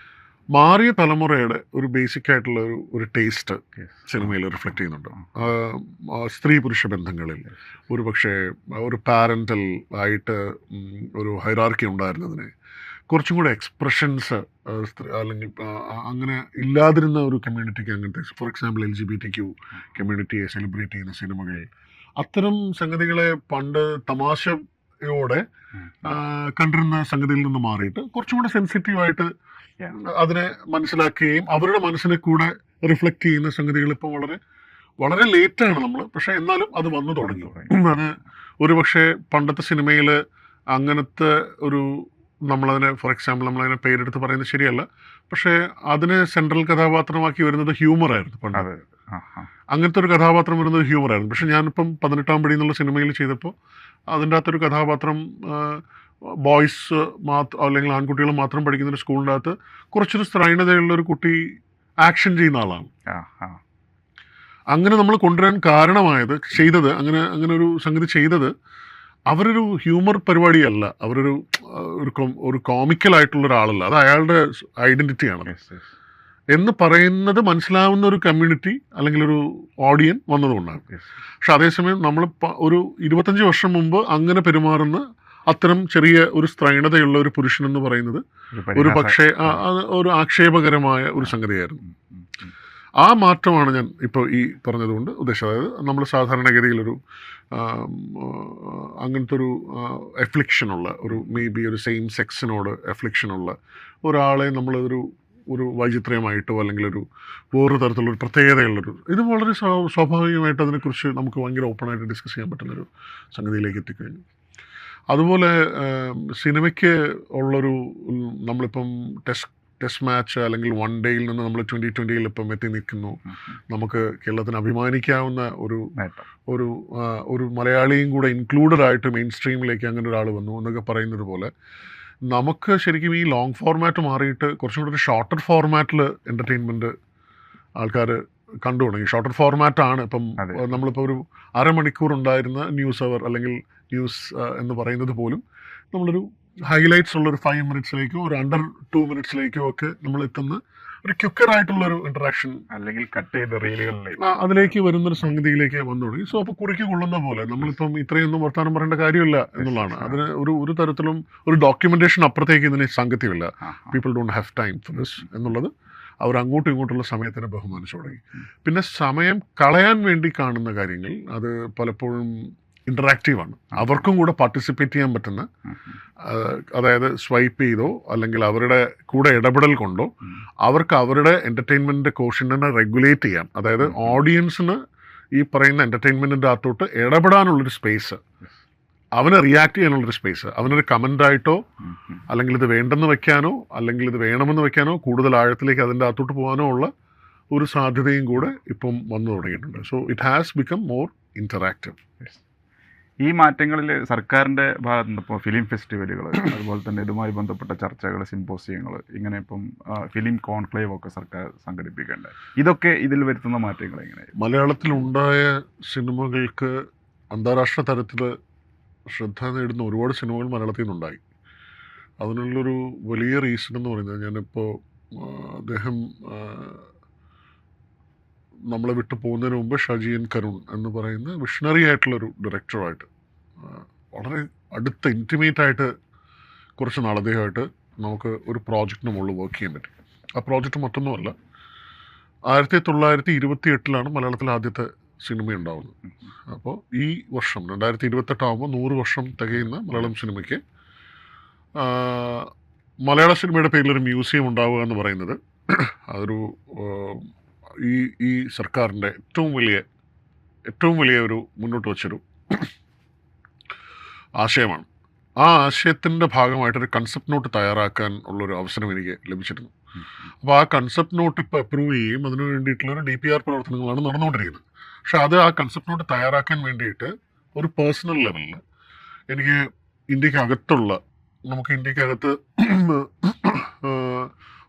മാറിയ തലമുറയുടെ ഒരു ബേസിക് ആയിട്ടുള്ള ഒരു ടേസ്റ്റ് സിനിമയിൽ റിഫ്ലക്റ്റ് ചെയ്യുന്നുണ്ട്. സ്ത്രീ പുരുഷ ബന്ധങ്ങളിൽ ഒരു പക്ഷേ ഒരു പാരൻ്റൽ ആയിട്ട് ഒരു ഹൈറാർക്കി ഉണ്ടായിരുന്നതിനെ കുറച്ചും കൂടെ എക്സ്പ്രഷൻസ് അല്ലെങ്കിൽ അങ്ങനെ ഇല്ലാതിരുന്ന ഒരു കമ്മ്യൂണിറ്റിക്ക് അങ്ങനത്തെ, ഫോർ എക്സാമ്പിൾ LGBTQ കമ്മ്യൂണിറ്റിയെ സെലിബ്രേറ്റ് ചെയ്യുന്ന സിനിമകൾ, അത്തരം സംഗതികളെ പണ്ട് തമാശയോടെ കണ്ടിരുന്ന സംഗതിയിൽ നിന്ന് മാറിയിട്ട് കുറച്ചും കൂടെ സെൻസിറ്റീവായിട്ട് അതിനെ മനസ്സിലാക്കുകയും അവരുടെ മനസ്സിനെ കൂടെ റിഫ്ലക്റ്റ് ചെയ്യുന്ന സംഗതികൾ ഇപ്പോൾ വളരെ വളരെ ലേറ്റാണ് നമ്മൾ, പക്ഷേ എന്നാലും അത് വന്നു തുടങ്ങി. അത് ഒരു പക്ഷേ പണ്ടത്തെ സിനിമയിൽ അങ്ങനത്തെ നമ്മളതിനെ, ഫോർ എക്സാമ്പിൾ നമ്മളതിനെ പേരെടുത്ത് പറയുന്നത് ശരിയല്ല, പക്ഷേ അതിനെ സെൻട്രൽ കഥാപാത്രമാക്കി വരുന്നത് ഹ്യൂമറായിരുന്നു പണ്ട്. അങ്ങനത്തെ ഒരു കഥാപാത്രം വരുന്നത് ഹ്യൂമറായിരുന്നു. പക്ഷെ ഞാനിപ്പം 18ാം പടി എന്നുള്ള സിനിമയിൽ ചെയ്തപ്പോൾ അതിൻ്റെ അകത്തൊരു കഥാപാത്രം ബോയ്സ് അല്ലെങ്കിൽ ആൺകുട്ടികൾ മാത്രം പഠിക്കുന്ന ഒരു സ്കൂളിൻ്റെ അകത്ത് കുറച്ചൊരു സ്ത്രൈണതയുള്ളൊരു കുട്ടി ആക്ഷൻ ചെയ്യുന്ന ആളാണ്. അങ്ങനെ നമ്മൾ കൊണ്ടുവരാൻ കാരണമായത് അങ്ങനെ ഒരു സംഗതി ചെയ്തത് അവരൊരു ഹ്യൂമർ പരിപാടിയല്ല, ഒരു കോമിക്കലായിട്ടുള്ള ഒരാളല്ല, അത് അയാളുടെ ഐഡൻറ്റിറ്റിയാണ് എന്ന് പറയുന്നത് മനസ്സിലാവുന്ന ഒരു കമ്മ്യൂണിറ്റി അല്ലെങ്കിൽ ഒരു ഓഡിയൻ വന്നതുകൊണ്ടാണ്. പക്ഷെ അതേസമയം നമ്മൾ ഒരു 25 വർഷം മുമ്പ് അങ്ങനെ പെരുമാറുന്ന അത്തരം ചെറിയ ഒരു സ്ത്രൈണതയുള്ള ഒരു പുരുഷൻ എന്ന് പറയുന്നത് ഒരു പക്ഷേ ഒരു ആക്ഷേപകരമായ ഒരു സംഗതിയായിരുന്നു. ആ മാറ്റമാണ് ഞാൻ ഇപ്പോൾ ഈ പറഞ്ഞതുകൊണ്ട് ഉദ്ദേശിച്ചത്. അതായത് നമ്മൾ സാധാരണഗതിയിലൊരു അങ്ങനത്തെ ഒരു എഫ്ലിക്ഷനുള്ള മേ ബി ഒരു സെയിം സെക്സിനോട് എഫ്ലിക്ഷനുള്ള ഒരാളെ നമ്മളൊരു ഒരു വൈചിത്ര്യമായിട്ടോ അല്ലെങ്കിൽ ഒരു വേറൊരു തരത്തിലുള്ള ഒരു പ്രത്യേകതയുള്ളൊരു ഇത് വളരെ സ്വാഭാവികമായിട്ട് അതിനെക്കുറിച്ച് നമുക്ക് ഭയങ്കര ഓപ്പണായിട്ട് ഡിസ്കസ് ചെയ്യാൻ പറ്റുന്നൊരു സംഗതിയിലേക്ക് എത്തിക്കഴിഞ്ഞു. അതുപോലെ സിനിമയ്ക്ക് ഉള്ളൊരു നമ്മളിപ്പം ടെസ്റ്റ് മാച്ച് അല്ലെങ്കിൽ വൺ ഡേയിൽ നിന്ന് നമ്മൾ 2020 ഇപ്പം എത്തി നിൽക്കുന്നു. നമുക്ക് കേരളത്തിന് അഭിമാനിക്കാവുന്ന ഒരു മലയാളിയും കൂടെ ഇൻക്ലൂഡഡ് ആയിട്ട് മെയിൻ സ്ട്രീമിലേക്ക് അങ്ങനെ ഒരാൾ വന്നു എന്നൊക്കെ പറയുന്നത് പോലെ നമുക്ക് ശരിക്കും ഈ ലോങ് ഫോർമാറ്റ് മാറിയിട്ട് കുറച്ചും കൂടി ഒരു ഷോർട്ടർ ഫോർമാറ്റിൽ എൻ്റർടൈൻമെൻറ്റ് ആൾക്കാർ കണ്ടു തുടങ്ങി. ഷോർട്ടർ ഫോർമാറ്റാണ് ഇപ്പം നമ്മളിപ്പോൾ ഒരു അരമണിക്കൂർ ഉണ്ടായിരുന്ന ന്യൂസ് അവർ അല്ലെങ്കിൽ ന്യൂസ് എന്ന് പറയുന്നത് പോലും നമ്മളൊരു ഹൈലൈറ്റ്സ് ഉള്ളൊരു 5 മിനിറ്റ്സിലേക്കോ ഒരു അണ്ടർ 2 മിനിറ്റ്സിലേക്കോ ഒക്കെ നമ്മൾ എത്തുന്ന ഒരു ക്വിക്കറായിട്ടുള്ളൊരു ഇൻട്രാക്ഷൻ അല്ലെങ്കിൽ കട്ട് ചെയ്ത റീലുകളിലേക്ക് അതിലേക്ക് വരുന്നൊരു സംഗതിയിലേക്ക് വന്നു തുടങ്ങി. സോ അപ്പോൾ കുറിക്ക് കൊള്ളുന്ന പോലെ നമ്മളിപ്പം ഇത്രയൊന്നും വർത്തമാനം പറയേണ്ട കാര്യമില്ല എന്നുള്ളതാണ്. അതിന് ഒരു തരത്തിലും ഒരു ഡോക്യുമെന്റേഷൻ അപ്പുറത്തേക്ക് ഇതിന് സംഗതിയില്ല. People don't have time for this എന്നുള്ളത് അവർ അങ്ങോട്ടും ഇങ്ങോട്ടുള്ള സമയത്തിനെ ബഹുമാനിച്ചു തുടങ്ങി. പിന്നെ സമയം കളയാൻ വേണ്ടി കാണുന്ന കാര്യങ്ങൾ അത് പലപ്പോഴും ഇൻറ്ററാക്റ്റീവാണ്. അവർക്കും കൂടെ പാർട്ടിസിപ്പേറ്റ് ചെയ്യാൻ പറ്റുന്ന, അതായത് സ്വൈപ്പ് ചെയ്തോ അല്ലെങ്കിൽ അവരുടെ കൂടെ ഇടപെടൽ കൊണ്ടോ അവർക്ക് അവരുടെ എൻ്റർടൈൻമെൻറ്റ് കോഷ്യൻറ്റിനെ റെഗുലേറ്റ് ചെയ്യാം. അതായത് ഓഡിയൻസിന് ഈ പറയുന്ന എൻ്റർടൈൻമെൻറ്റിൻ്റെ അകത്തോട്ട് ഇടപെടാനുള്ളൊരു സ്പേസ്, അവന് റിയാക്ട് ചെയ്യാനുള്ളൊരു സ്പേസ്, അവനൊരു കമൻ്റായിട്ടോ അല്ലെങ്കിൽ ഇത് വേണ്ടെന്ന് വെക്കാനോ അല്ലെങ്കിൽ ഇത് വേണമെന്ന് വെക്കാനോ കൂടുതൽ ആഴത്തിലേക്ക് അതിൻ്റെ അകത്തോട്ട് പോകാനോ ഉള്ള ഒരു സാധ്യതയും കൂടെ ഇപ്പം വന്നു തുടങ്ങിയിട്ടുണ്ട്. So it has become more interactive. ഈ മാറ്റങ്ങളിൽ സർക്കാരിൻ്റെ ഭാഗത്ത് നിന്ന് ഇപ്പോൾ ഫിലിം ഫെസ്റ്റിവലുകൾ, അതുപോലെ തന്നെ ഇതുമായി ബന്ധപ്പെട്ട ചർച്ചകൾ, സിമ്പോസിയങ്ങൾ, ഇങ്ങനെ ഇപ്പം ഫിലിം കോൺക്ലേവ് ഒക്കെ സർക്കാർ സംഘടിപ്പിക്കേണ്ടത്, ഇതൊക്കെ ഇതിൽ വരുത്തുന്ന മാറ്റങ്ങൾ എങ്ങനെയാണ്? മലയാളത്തിലുണ്ടായ സിനിമകൾക്ക് അന്താരാഷ്ട്ര തലത്തിൽ ശ്രദ്ധ നേടുന്ന ഒരുപാട് സിനിമകൾ മലയാളത്തിൽ നിന്നുണ്ടായി. അതിനുള്ളൊരു വലിയ റീസൺ എന്ന് പറയുന്നത്, ഞാനിപ്പോൾ അദ്ദേഹം നമ്മളെ വിട്ടു പോകുന്നതിന് മുമ്പ് ഷാജിയൻ കരുൺ എന്ന് പറയുന്ന വിഷണറി ആയിട്ടുള്ളൊരു ഡയറക്ടറുമായിട്ട് വളരെ അടുത്ത ഇൻറ്റിമേറ്റ് ആയിട്ട് കുറച്ച് നാൾ അദ്ദേഹമായിട്ട് നമുക്ക് ഒരു പ്രോജക്റ്റിന് മുകളിൽ വർക്ക് ചെയ്യാൻ പറ്റും. ആ പ്രോജക്റ്റ് മറ്റൊന്നുമല്ല, 1928 മലയാളത്തിൽ ആദ്യത്തെ സിനിമ ഉണ്ടാവുന്നത്. അപ്പോൾ ഈ വർഷം 2028 ആകുമ്പോൾ 100 വർഷം തികയുന്ന മലയാളം സിനിമയ്ക്ക് മലയാള സിനിമയുടെ പേരിലൊരു മ്യൂസിയം ഉണ്ടാവുക എന്ന് പറയുന്നത് അതൊരു ഈ സർക്കാരിൻ്റെ ഏറ്റവും വലിയ ഒരു മുന്നോട്ട് വച്ചൊരു ആശയമാണ്. ആ ആശയത്തിൻ്റെ ഭാഗമായിട്ടൊരു കൺസെപ്റ്റ് നോട്ട് തയ്യാറാക്കാൻ ഉള്ളൊരു അവസരം എനിക്ക് ലഭിച്ചിരുന്നു. അപ്പോൾ ആ കൺസെപ്റ്റ് നോട്ട് ഇപ്പോൾ അപ്രൂവ് ചെയ്യുകയും അതിനു വേണ്ടിയിട്ടുള്ളൊരു DPR പ്രവർത്തനങ്ങളാണ് നടന്നുകൊണ്ടിരിക്കുന്നത്. പക്ഷെ അത് ആ കൺസെപ്റ്റ് നോട്ട് തയ്യാറാക്കാൻ വേണ്ടിയിട്ട് ഒരു പേഴ്സണൽ ലെവലിൽ എനിക്ക് നമുക്ക് ഇന്ത്യക്കകത്ത്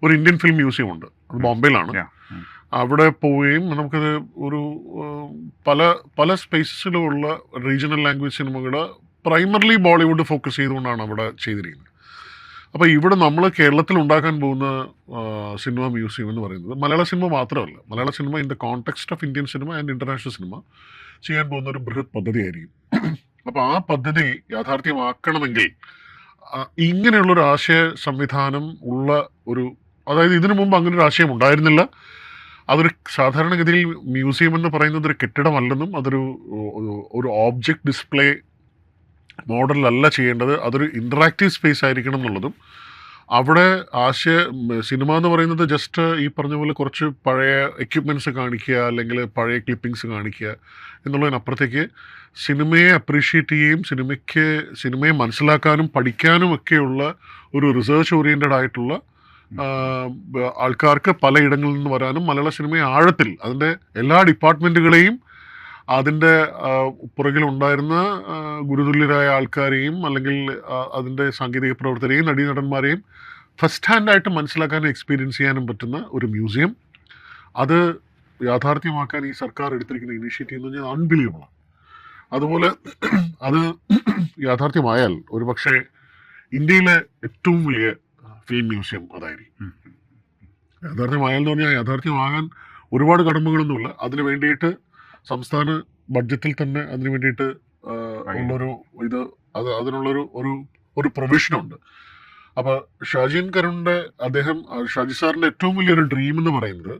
ഒരു ഇന്ത്യൻ ഫിലിം മ്യൂസിയം ഉണ്ട്, അത് ബോംബെയിലാണ്. അവിടെ പോവുകയും നമുക്കത് ഒരു പല സ്പേസസിലുമുള്ള റീജിയണൽ ലാംഗ്വേജ് സിനിമകൾ പ്രൈമർലി ബോളിവുഡ് ഫോക്കസ് ചെയ്തുകൊണ്ടാണ് അവിടെ ചെയ്തിരിക്കുന്നത്. അപ്പോൾ ഇവിടെ നമ്മൾ കേരളത്തിൽ ഉണ്ടാക്കാൻ പോകുന്ന സിനിമ മ്യൂസിയം എന്ന് പറയുന്നത് മലയാള സിനിമ മാത്രമല്ല, മലയാള cinema in the context of Indian cinema and international cinema ചെയ്യാൻ പോകുന്ന ഒരു ബൃഹത് പദ്ധതിയായിരിക്കും. അപ്പോൾ ആ പദ്ധതി യാഥാർത്ഥ്യമാക്കണമെങ്കിൽ ഇങ്ങനെയുള്ളൊരു ആശയ സംവിധാനം ഉള്ള അതായത് ഇതിനു മുമ്പ് അങ്ങനെ ഒരു ആശയം ഉണ്ടായിരുന്നില്ല. അതൊരു സാധാരണഗതിയിൽ മ്യൂസിയം എന്ന് പറയുന്നത് ഒരു കെട്ടിടമല്ലെന്നും അതൊരു ഓബ്ജക്റ്റ് ഡിസ്പ്ലേ മോഡലല്ല ചെയ്യേണ്ടത്, അതൊരു ഇൻറ്ററാക്റ്റീവ് സ്പേസ് ആയിരിക്കണം എന്നുള്ളതും, അവിടെ സിനിമ എന്ന് പറയുന്നത് ജസ്റ്റ് ഈ പറഞ്ഞ പോലെ കുറച്ച് പഴയ എക്യുപ്മെൻറ്റ്സ് കാണിക്കുക അല്ലെങ്കിൽ പഴയ ക്ലിപ്പിങ്സ് കാണിക്കുക എന്നുള്ളതിനപ്പുറത്തേക്ക് സിനിമയെ അപ്രീഷിയേറ്റ് ചെയ്യുകയും സിനിമയെ മനസ്സിലാക്കാനും പഠിക്കാനും ഒക്കെയുള്ള ഒരു റിസർച്ച് ഓറിയൻറ്റഡ് ആയിട്ടുള്ള ആൾക്കാർക്ക് പലയിടങ്ങളിൽ നിന്ന് വരാനും മലയാള സിനിമയെ ആഴത്തിൽ അതിൻ്റെ എല്ലാ ഡിപ്പാർട്ട്മെൻറ്റുകളെയും അതിൻ്റെ പുറകിലുണ്ടായിരുന്ന ഗുരുതുല്യരായ ആൾക്കാരെയും അല്ലെങ്കിൽ അതിൻ്റെ സാങ്കേതിക പ്രവർത്തകരെയും നടീനടന്മാരെയും ഫസ്റ്റ് ഹാൻഡായിട്ട് മനസ്സിലാക്കാനും എക്സ്പീരിയൻസ് ചെയ്യാനും പറ്റുന്ന ഒരു മ്യൂസിയം, അത് യാഥാർത്ഥ്യമാക്കാൻ ഈ സർക്കാർ എടുത്തിരിക്കുന്ന ഇനീഷ്യേറ്റീവ് എന്ന് പറഞ്ഞാൽ അൺബിലീവബിളാണ്. അതുപോലെ അത് യാഥാർത്ഥ്യമായാൽ ഒരു പക്ഷേ ഇന്ത്യയിലെ ഏറ്റവും വലിയ ഫിലിം മ്യൂസിയം അതായിരിക്കും. യാഥാർത്ഥ്യമായാലെന്ന് പറഞ്ഞാൽ യാഥാർത്ഥ്യമാകാൻ ഒരുപാട് കടമ്പകളൊന്നുമില്ല. അതിന് വേണ്ടിയിട്ട് സംസ്ഥാന ബഡ്ജറ്റിൽ തന്നെ അതിന് വേണ്ടിയിട്ട് ഉള്ളൊരു അതിനുള്ളൊരു പ്രൊവിഷനുണ്ട്. അപ്പോൾ ഷാജിയൻ കരുണിൻ്റെ ഷാജി സാറിൻ്റെ ഏറ്റവും വലിയൊരു ഡ്രീം എന്ന് പറയുന്നത്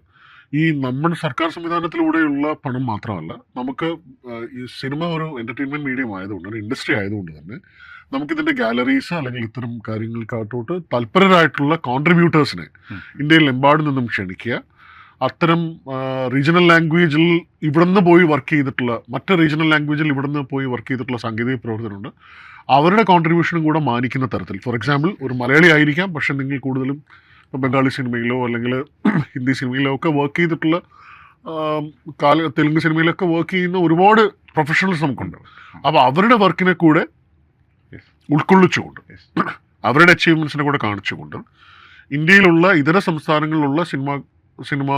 ഈ നമ്മുടെ സർക്കാർ സംവിധാനത്തിലൂടെയുള്ള പണം മാത്രമല്ല, നമുക്ക് ഈ സിനിമ ഒരു എൻ്റർടൈൻമെൻറ്റ് മീഡിയം ആയതുകൊണ്ട്, ഒരു ഇൻഡസ്ട്രി ആയതുകൊണ്ട് തന്നെ നമുക്കിതിൻ്റെ ഗാലറീസ് അല്ലെങ്കിൽ ഇത്തരം കാര്യങ്ങൾക്കകത്തോട്ട് തൽപരരായിട്ടുള്ള കോൺട്രിബ്യൂട്ടേഴ്സിനെ ഇന്ത്യയിലെമ്പാടും നിന്നും ക്ഷണിക്കുക. അത്തരം റീജിയണൽ ലാംഗ്വേജിൽ ഇവിടുന്ന് പോയി വർക്ക് ചെയ്തിട്ടുള്ള, മറ്റ് റീജിയണൽ ലാംഗ്വേജിൽ ഇവിടുന്ന് പോയി വർക്ക് ചെയ്തിട്ടുള്ള സാങ്കേതിക പ്രവർത്തനമുണ്ട്. അവരുടെ കോൺട്രിബ്യൂഷനും കൂടെ മാനിക്കുന്ന തരത്തിൽ, ഫോർ എക്സാമ്പിൾ ഒരു മലയാളി ആയിരിക്കാം, പക്ഷെ നിങ്ങൾ കൂടുതലും ബംഗാളി സിനിമയിലോ അല്ലെങ്കിൽ ഹിന്ദി സിനിമയിലോ ഒക്കെ വർക്ക് ചെയ്തിട്ടുള്ള, തെലുങ്ക് സിനിമയിലൊക്കെ വർക്ക് ചെയ്യുന്ന ഒരുപാട് പ്രൊഫഷണൽസ് നമുക്കുണ്ട്. അപ്പോൾ അവരുടെ വർക്കിനെ കൂടെ ഉൾക്കൊള്ളിച്ചുകൊണ്ട്, അവരുടെ അച്ചീവ്മെൻറ്റ്സിനെ കൂടെ കാണിച്ചുകൊണ്ട് ഇന്ത്യയിലുള്ള ഇതര സംസ്ഥാനങ്ങളിലുള്ള സിനിമ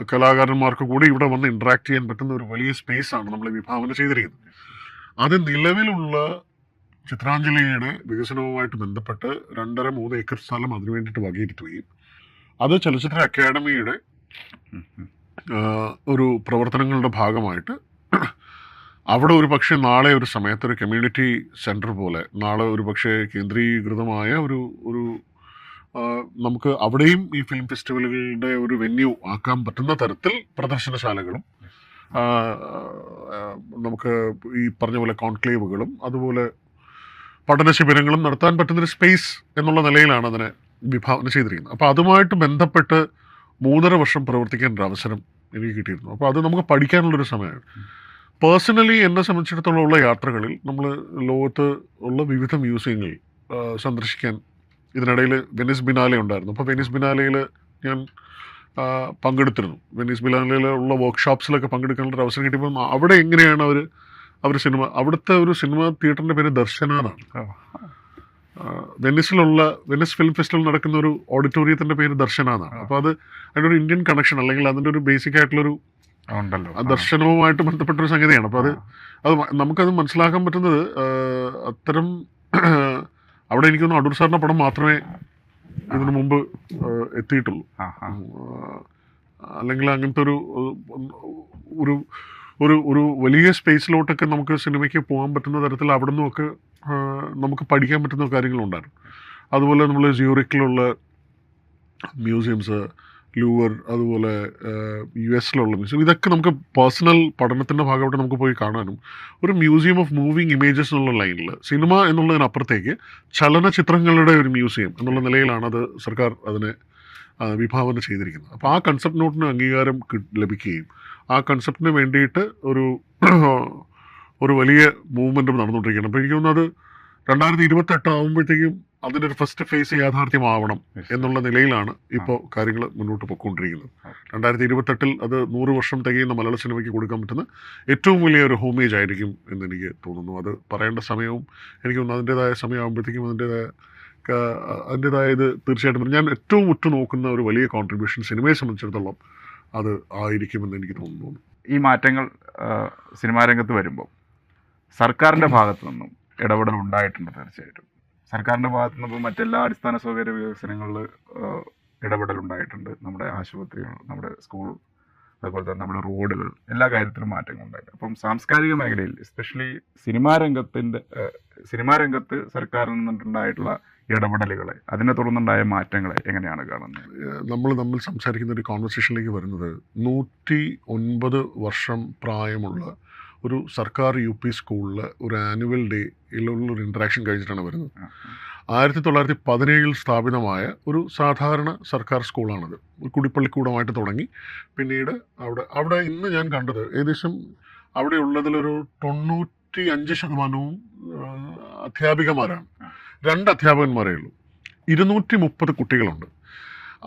കലാകാരന്മാർക്ക് കൂടി ഇവിടെ വന്ന് ഇൻട്രാക്ട് ചെയ്യാൻ പറ്റുന്ന ഒരു വലിയ സ്പേസാണ് നമ്മൾ വിഭാവന ചെയ്തിരിക്കുന്നത്. അത് നിലവിലുള്ള ചിത്രാഞ്ജലിയുടെ വികസനവുമായിട്ട് ബന്ധപ്പെട്ട് 2.5-3 ഏക്കർ സ്ഥലം അതിനു വേണ്ടിയിട്ട് വകയിരുത്തുകയും അത് ചലച്ചിത്ര അക്കാദമിയുടെ ഒരു പ്രവർത്തനങ്ങളുടെ ഭാഗമായിട്ട് അവിടെ ഒരു പക്ഷേ നാളെ ഒരു സമയത്ത് ഒരു കമ്മ്യൂണിറ്റി സെൻറ്റർ പോലെ, നാളെ ഒരു പക്ഷേ കേന്ദ്രീകൃതമായ ഒരു നമുക്ക് അവിടെയും ഈ ഫിലിം ഫെസ്റ്റിവലുകളുടെ ഒരു വെന്യൂ ആക്കാൻ പറ്റുന്ന തരത്തിൽ പ്രദർശനശാലകളും നമുക്ക് ഈ പറഞ്ഞ പോലെ കോൺക്ലേവുകളും അതുപോലെ പഠന ശിബിരങ്ങളും നടത്താൻ പറ്റുന്നൊരു സ്പേസ് എന്നുള്ള നിലയിലാണ് അതിനെ വിഭാവന ചെയ്തിരിക്കുന്നത്. അപ്പോൾ അതുമായിട്ട് ബന്ധപ്പെട്ട് 3.5 വർഷം പ്രവർത്തിക്കാൻ ഒരു അവസരം എനിക്ക് കിട്ടിയിരുന്നു. അപ്പോൾ അത് നമുക്ക് പഠിക്കാനുള്ളൊരു സമയമാണ്. പേഴ്സണലി എന്നെ സംബന്ധിച്ചിടത്തോളം ഉള്ള യാത്രകളിൽ നമ്മൾ ലോകത്ത് ഉള്ള വിവിധ മ്യൂസിയങ്ങൾ സന്ദർശിക്കാൻ, ഇതിനിടയിൽ വെനീസ് ബിനാലെ ഉണ്ടായിരുന്നു. അപ്പോൾ വെനീസ് ബിനാലയിൽ ഞാൻ പങ്കെടുത്തിരുന്നു. വെനീസ് ബിനാലയിലുള്ള വർക്ക്ഷോപ്സിലൊക്കെ പങ്കെടുക്കാനുള്ളൊരു അവസരം കിട്ടിയപ്പോൾ അവിടെ എങ്ങനെയാണ് അവർ സിനിമ, അവിടുത്തെ ഒരു സിനിമ തിയേറ്ററിൻ്റെ പേര് ദർശന എന്നാണ്. വെനീസ് ഫിലിം ഫെസ്റ്റിവൽ നടക്കുന്ന ഒരു ഓഡിറ്റോറിയത്തിൻ്റെ പേര് ദർശന എന്നാണ്. അപ്പോൾ അത് അതിൻ്റെ ഒരു ഇന്ത്യൻ കണക്ഷൻ അല്ലെങ്കിൽ അതിൻ്റെ ഒരു ബേസിക് ആയിട്ടുള്ളൊരു ദർശനവുമായിട്ട് ബന്ധപ്പെട്ടൊരു സംഗതിയാണ്. അപ്പോൾ അത് നമുക്കത് മനസ്സിലാക്കാൻ പറ്റുന്നത് അത്തരം അവിടെ എനിക്കൊന്ന് അടൂർ സാറിൻ്റെ പടം മാത്രമേ ഇതിനു മുമ്പ് എത്തിയിട്ടുള്ളൂ. അല്ലെങ്കിൽ അങ്ങനത്തെ ഒരു വലിയ സ്പേസിലോട്ടൊക്കെ നമുക്ക് സിനിമയ്ക്ക് പോകാൻ പറ്റുന്ന തരത്തിൽ അവിടെ നിന്നൊക്കെ നമുക്ക് പഠിക്കാൻ പറ്റുന്ന കാര്യങ്ങളുണ്ടായിരുന്നു. അതുപോലെ നമ്മൾ സ്യൂറിക്കിലുള്ള മ്യൂസിയംസ്, ലൂവർ, അതുപോലെ US മ്യൂസിയം, ഇതൊക്കെ നമുക്ക് പേഴ്സണൽ പഠനത്തിൻ്റെ ഭാഗമായിട്ട് നമുക്ക് പോയി കാണാനും, ഒരു മ്യൂസിയം ഓഫ് മൂവിങ് ഇമേജസ് എന്നുള്ള ലൈനിൽ സിനിമ എന്നുള്ളതിനപ്പുറത്തേക്ക് ചലനചിത്രങ്ങളുടെ ഒരു മ്യൂസിയം എന്നുള്ള നിലയിലാണ് അത് സർക്കാർ അതിനെ വിഭാവന ചെയ്തിരിക്കുന്നത്. അപ്പോൾ ആ കൺസെപ്റ്റ് നോട്ടിന് അംഗീകാരം ലഭിക്കുകയും ആ കൺസെപ്റ്റിന് വേണ്ടിയിട്ട് ഒരു വലിയ മൂവ്മെൻറ്റും നടന്നുകൊണ്ടിരിക്കുകയാണ്. അപ്പോൾ എനിക്ക് തോന്നുന്നത് 2028 ആകുമ്പോഴത്തേക്കും അതിൻ്റെ ഒരു ഫസ്റ്റ് ഫേസ് യാഥാർത്ഥ്യമാവണം എന്നുള്ള നിലയിലാണ് ഇപ്പോൾ കാര്യങ്ങൾ മുന്നോട്ട് പോയിക്കൊണ്ടിരിക്കുന്നത്. 2028 അത് 100 വർഷം തികയുന്ന മലയാള സിനിമയ്ക്ക് കൊടുക്കാൻ പറ്റുന്ന ഏറ്റവും വലിയ ഒരു ഹോമേജ് ആയിരിക്കും എന്ന് എനിക്ക് തോന്നുന്നു. അത് പറയേണ്ട സമയവും എനിക്ക് തോന്നുന്നു അതിൻ്റേതായ സമയമാകുമ്പോഴത്തേക്കും അതിൻ്റേതായ ഇത് തീർച്ചയായിട്ടും ഞാൻ ഏറ്റവും ഉറ്റുനോക്കുന്ന ഒരു വലിയ കോൺട്രിബ്യൂഷൻ സിനിമയെ സംബന്ധിച്ചിടത്തോളം അത് ആയിരിക്കുമെന്ന് എനിക്ക് തോന്നുന്നു. ഈ മാറ്റങ്ങൾ സിനിമാ രംഗത്ത് വരുമ്പോൾ സർക്കാരിൻ്റെ ഭാഗത്തു നിന്നും ഇടപെടൽ ഉണ്ടായിട്ടുണ്ട്. തീർച്ചയായിട്ടും സർക്കാരിൻ്റെ ഭാഗത്തു നിന്നും മറ്റെല്ലാ അടിസ്ഥാന സൗകര്യ വികസനങ്ങളിൽ ഇടപെടൽ ഉണ്ടായിട്ടുണ്ട്. നമ്മുടെ ആശുപത്രികൾ, നമ്മുടെ സ്കൂൾ, അതുപോലെ തന്നെ നമ്മുടെ റോഡുകൾ, എല്ലാ കാര്യത്തിലും മാറ്റങ്ങൾ ഉണ്ടായിട്ടുണ്ട്. അപ്പം സാംസ്കാരിക മേഖലയിൽ എസ്പെഷ്യലി സിനിമാ രംഗത്ത് സർക്കാരിൽ നിന്നുണ്ടായിട്ടുള്ള ഇടപെടലുകളെ, അതിനെ തുടർന്നുണ്ടായ മാറ്റങ്ങളെ എങ്ങനെയാണ് കാണുന്നത്? നമ്മൾ തമ്മിൽ സംസാരിക്കുന്ന ഒരു കോൺവെർസേഷനിലേക്ക് വരുന്നത് 109 വർഷം പ്രായമുള്ള ഒരു സർക്കാർ UP സ്കൂളിൽ ഒരു ആനുവൽ ഡേയിലുള്ളൊരു ഇൻട്രാക്ഷൻ കഴിച്ചിട്ടാണ് വരുന്നത്. 1917 സ്ഥാപിതമായ ഒരു സാധാരണ സർക്കാർ സ്കൂളാണത്. ഒരു കുടിപ്പള്ളിക്കൂടമായിട്ട് തുടങ്ങി പിന്നീട് അവിടെ ഇന്ന് ഞാൻ കണ്ടത് ഏകദേശം അവിടെ ഉള്ളതിലൊരു 95% അധ്യാപികമാരാണ്. 2 അധ്യാപകന്മാരേ ഉള്ളൂ. 230 കുട്ടികളുണ്ട്.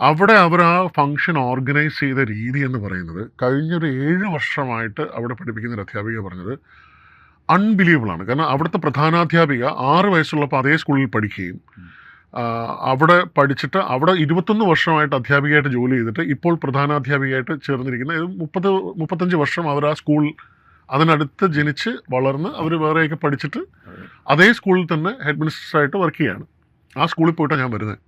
അവിടെ അവർ ആ ഫംഗ്ഷൻ ഓർഗനൈസ് ചെയ്ത രീതി എന്ന് പറയുന്നത് കഴിഞ്ഞൊരു 7 വർഷമായിട്ട് അവിടെ പഠിപ്പിക്കുന്ന ഒരു അധ്യാപിക പറഞ്ഞത് അൺബിലീവബിളാണ്. കാരണം അവിടുത്തെ പ്രധാനാധ്യാപിക 6 വയസ്സുള്ളപ്പോൾ അതേ സ്കൂളിൽ പഠിക്കുകയും അവിടെ പഠിച്ചിട്ട് അവിടെ 21 വർഷമായിട്ട് അധ്യാപികയായിട്ട് ജോലി ചെയ്തിട്ട് ഇപ്പോൾ പ്രധാനാധ്യാപികയായിട്ട് ചേർന്നിരിക്കുന്ന 35 വർഷം അവർ ആ സ്കൂൾ അതിനടുത്ത് ജനിച്ച് വളർന്ന് അവർ വേറെയൊക്കെ പഠിച്ചിട്ട് അതേ സ്കൂളിൽ തന്നെ ഹെഡ് മിനിസ്റ്ററായിട്ട് വർക്ക് ചെയ്യുകയാണ്. ആ സ്കൂളിൽ പോയിട്ടാണ് ഞാൻ വരുന്നത്.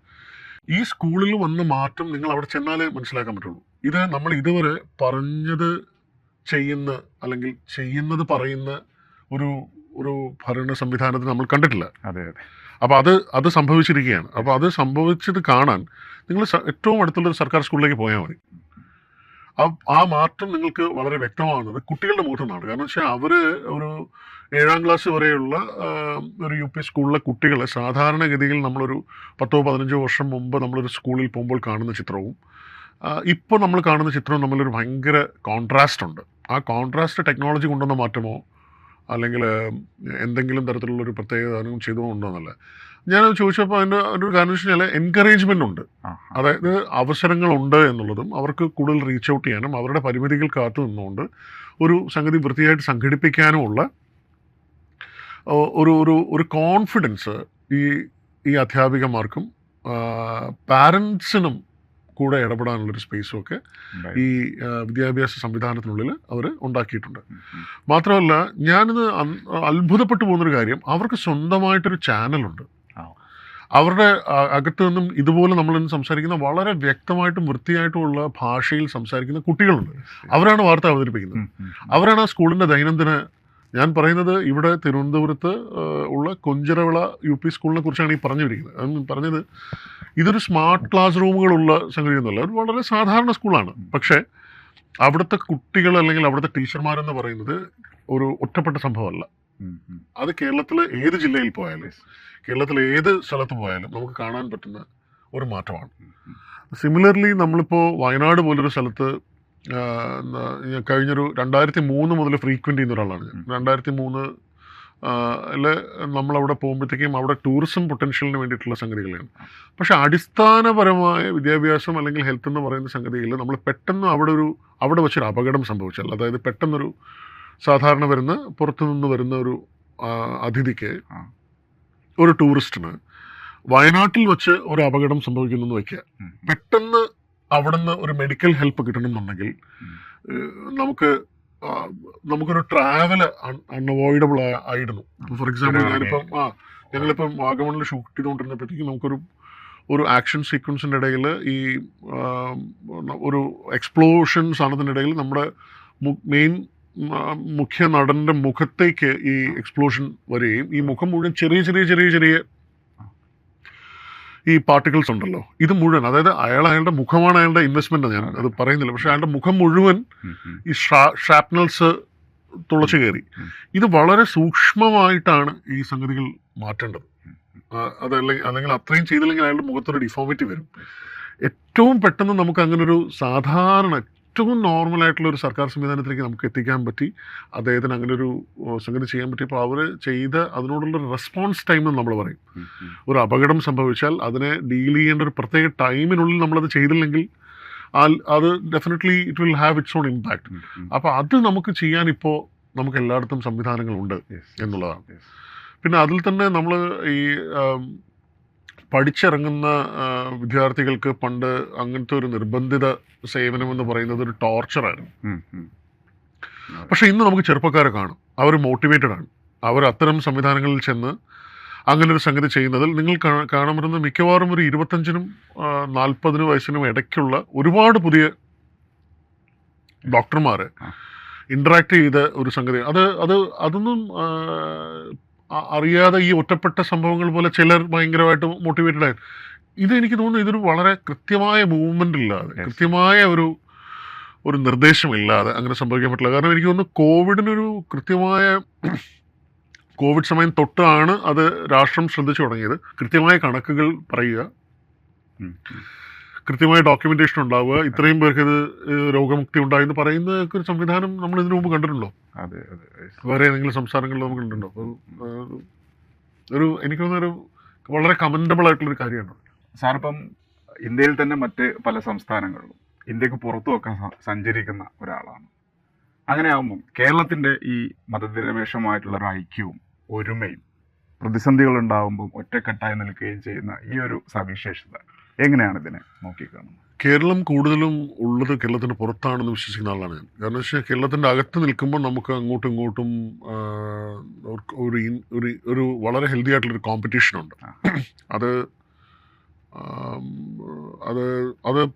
ഈ സ്കൂളിൽ വന്ന മാറ്റം നിങ്ങൾ അവിടെ ചെന്നാലേ മനസ്സിലാക്കാൻ പറ്റുള്ളൂ. ഇത് നമ്മൾ ഇതുവരെ പറഞ്ഞത് ചെയ്യുന്ന അല്ലെങ്കിൽ ചെയ്യുന്നത് പറയുന്ന ഒരു ഭരണ സംവിധാനത്തിന് നമ്മൾ കണ്ടിട്ടില്ല. അതെ. അപ്പോൾ അത് സംഭവിച്ചിരിക്കുകയാണ്. അപ്പോൾ അത് സംഭവിച്ചത് കാണാൻ നിങ്ങൾ ഏറ്റവും അടുത്തുള്ളൊരു സർക്കാർ സ്കൂളിലേക്ക് പോയാൽ മതി. ആ മാറ്റം നിങ്ങൾക്ക് വളരെ വ്യക്തമാകുന്നത് കുട്ടികളുടെ മുഖത്തു നിന്നാണ്. കാരണം വെച്ചാൽ അവർ ഒരു 7ാം ക്ലാസ് വരെയുള്ള ഒരു യു പി സ്കൂളിലെ കുട്ടികളെ സാധാരണഗതിയിൽ നമ്മളൊരു 10-15 വർഷം മുമ്പ് നമ്മളൊരു സ്കൂളിൽ പോകുമ്പോൾ കാണുന്ന ചിത്രവും ഇപ്പോൾ നമ്മൾ കാണുന്ന ചിത്രവും തമ്മിലൊരു ഭയങ്കര കോൺട്രാസ്റ്റ് ഉണ്ട്. ആ കോൺട്രാസ്റ്റ് ടെക്നോളജി കൊണ്ടുവന്ന മാറ്റമോ അല്ലെങ്കിൽ എന്തെങ്കിലും തരത്തിലുള്ളൊരു പ്രത്യേകത അതിനും ചെയ്തോ ഉണ്ടോ എന്നല്ല. ഞാൻ ചോദിച്ചപ്പോൾ അതിൻ്റെ ഒരു കാരണം വെച്ച് കഴിഞ്ഞാൽ എൻകറേജ്മെൻ്റ് ഉണ്ട്. അതായത് അവസരങ്ങളുണ്ട് എന്നുള്ളതും അവർക്ക് കൂടുതൽ റീച്ച് ഔട്ട് ചെയ്യാനും അവരുടെ പരിമിതികൾ കാത്തു നിന്നുകൊണ്ട് ഒരു സംഗതി വൃത്തിയായിട്ട് സംഘടിപ്പിക്കാനുമുള്ള ഒരു ഒരു ഒരു കോൺഫിഡൻസ് ഈ അധ്യാപികമാർക്കും പാരൻസിനും കൂടെ ഇടപെടാനുള്ളൊരു സ്പേസും ഒക്കെ ഈ വിദ്യാഭ്യാസ സംവിധാനത്തിനുള്ളിൽ അവർ ഉണ്ടാക്കിയിട്ടുണ്ട്. മാത്രമല്ല ഞാനിത് അത്ഭുതപ്പെട്ടു പോകുന്നൊരു കാര്യം, അവർക്ക് സ്വന്തമായിട്ടൊരു ചാനലുണ്ട്. അവരുടെ അകത്ത് നിന്നും ഇതുപോലെ നമ്മളിന്ന് സംസാരിക്കുന്ന വളരെ വ്യക്തമായിട്ടും വൃത്തിയായിട്ടുമുള്ള ഭാഷയിൽ സംസാരിക്കുന്ന കുട്ടികളുണ്ട്. അവരാണ് വാർത്ത അവതരിപ്പിക്കുന്നത്. അവരാണ് ആ സ്കൂളിൻ്റെ ദൈനംദിന, ഞാൻ പറയുന്നത് ഇവിടെ തിരുവനന്തപുരത്ത് ഉള്ള കൊഞ്ചിറവിള യു പി സ്കൂളിനെ കുറിച്ചാണ് ഈ പറഞ്ഞിരിക്കുന്നത്. പറഞ്ഞത് ഇതൊരു സ്മാർട്ട് ക്ലാസ് റൂമുകളുള്ള സംഗതിയൊന്നുമല്ല, ഒരു വളരെ സാധാരണ സ്കൂളാണ്. പക്ഷേ അവിടുത്തെ കുട്ടികൾ അല്ലെങ്കിൽ അവിടുത്തെ ടീച്ചർമാരെന്ന് പറയുന്നത് ഒരു ഒറ്റപ്പെട്ട സംഭവമല്ല. അത് കേരളത്തിലെ ഏത് ജില്ലയിൽ പോയാലും കേരളത്തിലെ ഏത് സ്ഥലത്ത് പോയാലും നമുക്ക് കാണാൻ പറ്റുന്ന ഒരു മാറ്റമാണ്. സിമിലർലി നമ്മളിപ്പോൾ വയനാട് പോലൊരു സ്ഥലത്ത് കഴിഞ്ഞൊരു 2003 മുതൽ ഫ്രീക്വൻ്റ് ചെയ്യുന്ന ഒരാളാണ് ഞാൻ. 2003 നമ്മളവിടെ പോകുമ്പോഴത്തേക്കും അവിടെ ടൂറിസം പൊട്ടൻഷ്യലിന് വേണ്ടിയിട്ടുള്ള സംഗതികളാണ്. പക്ഷേ അടിസ്ഥാനപരമായ വിദ്യാഭ്യാസം അല്ലെങ്കിൽ ഹെൽത്ത് എന്ന് പറയുന്ന സംഗതിയിൽ നമ്മൾ പെട്ടെന്ന് അവിടെ വെച്ചൊരു അപകടം സംഭവിച്ചാൽ, അതായത് പെട്ടെന്നൊരു സാധാരണ പുറത്തുനിന്ന് വരുന്ന ഒരു അതിഥിക്ക്, ഒരു ടൂറിസ്റ്റിന് വയനാട്ടിൽ വെച്ച് ഒരു അപകടം സംഭവിക്കുന്നു എന്ന് വയ്ക്കുക. പെട്ടെന്ന് അവിടുന്ന് ഒരു മെഡിക്കൽ ഹെൽപ്പ് കിട്ടണമെന്നുണ്ടെങ്കിൽ നമുക്കൊരു ട്രാവൽ അൺഅവോയ്ഡബിൾ ആയിരുന്നു. ഫോർ എക്സാമ്പിൾ ഞങ്ങളിപ്പം വാഗമണിൽ ഷൂട്ട് ചെയ്തുകൊണ്ടിരുന്നപ്പോഴത്തേക്കും നമുക്കൊരു ആക്ഷൻ സീക്വൻസിൻ്റെ ഇടയിൽ ഈ ഒരു എക്സ്പ്ലോഷൻ സാധനത്തിൻ്റെ ഇടയിൽ നമ്മുടെ മുഖ്യ നടൻ്റെ മുഖത്തേക്ക് ഈ എക്സ്പ്ലോഷൻ വരികയും ഈ മുഖം മുഴുവൻ ചെറിയ ചെറിയ ചെറിയ ചെറിയ ഈ പാർട്ടിക്കിൾസ് ഉണ്ടല്ലോ, ഇത് മുഴുവൻ, അതായത് അയാളുടെ മുഖമാണ് അയാളുടെ ഇൻവെസ്റ്റ്മെന്റ്, ഞാൻ അത് പറയുന്നില്ല, പക്ഷെ അയാളുടെ മുഖം മുഴുവൻ ഈ ഷാപ്നൽസ് തുളച്ചു കയറി. ഇത് വളരെ സൂക്ഷ്മമായിട്ടാണ് ഈ സംഗതികൾ മാറ്റേണ്ടത്. അല്ലെങ്കിൽ അത്രയും ചെയ്തില്ലെങ്കിൽ അയാളുടെ മുഖത്തൊരു ഡിഫോമിറ്റി വരും. ഏറ്റവും പെട്ടെന്ന് നമുക്ക് അങ്ങനൊരു സാധാരണ ഏറ്റവും നോർമലായിട്ടുള്ള ഒരു സർക്കാർ സംവിധാനത്തിലേക്ക് നമുക്ക് എത്തിക്കാൻ പറ്റി. അദ്ദേഹത്തിന് അങ്ങനെ ഒരു സംഗതി ചെയ്യാൻ പറ്റിയപ്പോൾ അവർ ചെയ്ത അതിനോടുള്ള റെസ്പോൺസ് ടൈം എന്ന് നമ്മൾ പറയും. ഒരു അപകടം സംഭവിച്ചാൽ അതിനെ ഡീൽ ചെയ്യേണ്ട ഒരു പ്രത്യേക ടൈമിനുള്ളിൽ നമ്മളത് ചെയ്തില്ലെങ്കിൽ അത് definitely it will have its on impact. അപ്പോൾ അത് നമുക്ക് ചെയ്യാൻ ഇപ്പോൾ നമുക്ക് എല്ലായിടത്തും സംവിധാനങ്ങളുണ്ട് എന്നുള്ളതാണ്. പിന്നെ അതിൽ തന്നെ നമ്മൾ ഈ പഠിച്ചിറങ്ങുന്ന വിദ്യാർത്ഥികൾക്ക് പണ്ട് അങ്ങനത്തെ ഒരു നിർബന്ധിത സേവനം എന്ന് പറയുന്നത് ഒരു ടോർച്ചറായിരുന്നു. പക്ഷെ ഇന്ന് നമുക്ക് ചെറുപ്പക്കാരെ കാണും, അവർ മോട്ടിവേറ്റഡ് ആണ്. അവർ അത്തരം സംവിധാനങ്ങളിൽ ചെന്ന് അങ്ങനെ ഒരു സംഗതി ചെയ്യുന്നതിൽ നിങ്ങൾ കാണാൻ പറ്റുന്ന മിക്കവാറും ഒരു 25-നും 40 വയസ്സിനും ഇടയ്ക്കുള്ള ഒരുപാട് പുതിയ ഡോക്ടർമാർ ഇൻട്രാക്ട് ചെയ്ത ഒരു സംഗതി. അതൊന്നും അറിയാതെ ഈ ഒറ്റപ്പെട്ട സംഭവങ്ങൾ പോലെ ചിലർ ഭയങ്കരമായിട്ട് മോട്ടിവേറ്റഡ് ആയി. എനിക്ക് തോന്നുന്നു ഇതൊരു വളരെ കൃത്യമായ മൂവ്മെൻ്റ് ഇല്ലാതെ, കൃത്യമായ ഒരു നിർദ്ദേശമില്ലാതെ അങ്ങനെ സംഭവിക്കാൻ പറ്റില്ല. കാരണം എനിക്ക് തോന്നുന്നു കോവിഡ് സമയം തൊട്ടാണ് അത് രാഷ്ട്രം ശ്രദ്ധിച്ചു തുടങ്ങിയത്. കൃത്യമായ കണക്കുകൾ പറയുക, കൃത്യമായ ഡോക്യുമെന്റേഷൻ ഉണ്ടാവുക, ഇത്രയും പേർക്ക് ഇത് രോഗമുക്തി ഉണ്ടായി എന്ന് പറയുന്ന ഒരു സംവിധാനം നമ്മൾ ഇതിനു മുമ്പ് കണ്ടിട്ടുണ്ടോ? വേറെ ഏതെങ്കിലും സംസ്ഥാനങ്ങളിൽ നമുക്ക് കണ്ടിട്ടുണ്ടോ? എനിക്ക് തോന്നുന്നൊരു വളരെ കമൻഡബിൾ ആയിട്ടുള്ളൊരു കാര്യമാണ്. സാറിപ്പം ഇന്ത്യയിൽ തന്നെ മറ്റ് പല സംസ്ഥാനങ്ങളിലും ഇന്ത്യക്ക് പുറത്തുമൊക്കെ സഞ്ചരിക്കുന്ന ഒരാളാണ്. അങ്ങനെ ആകുമ്പം കേരളത്തിൻ്റെ ഈ മതനിരപേക്ഷമായിട്ടുള്ളൊരു ഐക്യവും ഒരുമയും പ്രതിസന്ധികൾ ഉണ്ടാകുമ്പം ഒറ്റക്കെട്ടായി നിൽക്കുകയും ചെയ്യുന്ന ഈ ഒരു സവിശേഷത എങ്ങനെയാണ് ഇതിനെ നോക്കിക്കാണുന്നത്? കേരളം കൂടുതലും ഉള്ളത് കേരളത്തിന് പുറത്താണെന്ന് വിശ്വസിക്കുന്ന ആളാണ് ഞാൻ. കാരണം വെച്ചാൽ കേരളത്തിൻ്റെ അകത്ത് നിൽക്കുമ്പോൾ നമുക്ക് അങ്ങോട്ടും ഇങ്ങോട്ടും ഒരു വളരെ ഹെൽത്തി ആയിട്ടുള്ളൊരു കോമ്പറ്റീഷനുണ്ട്. അത്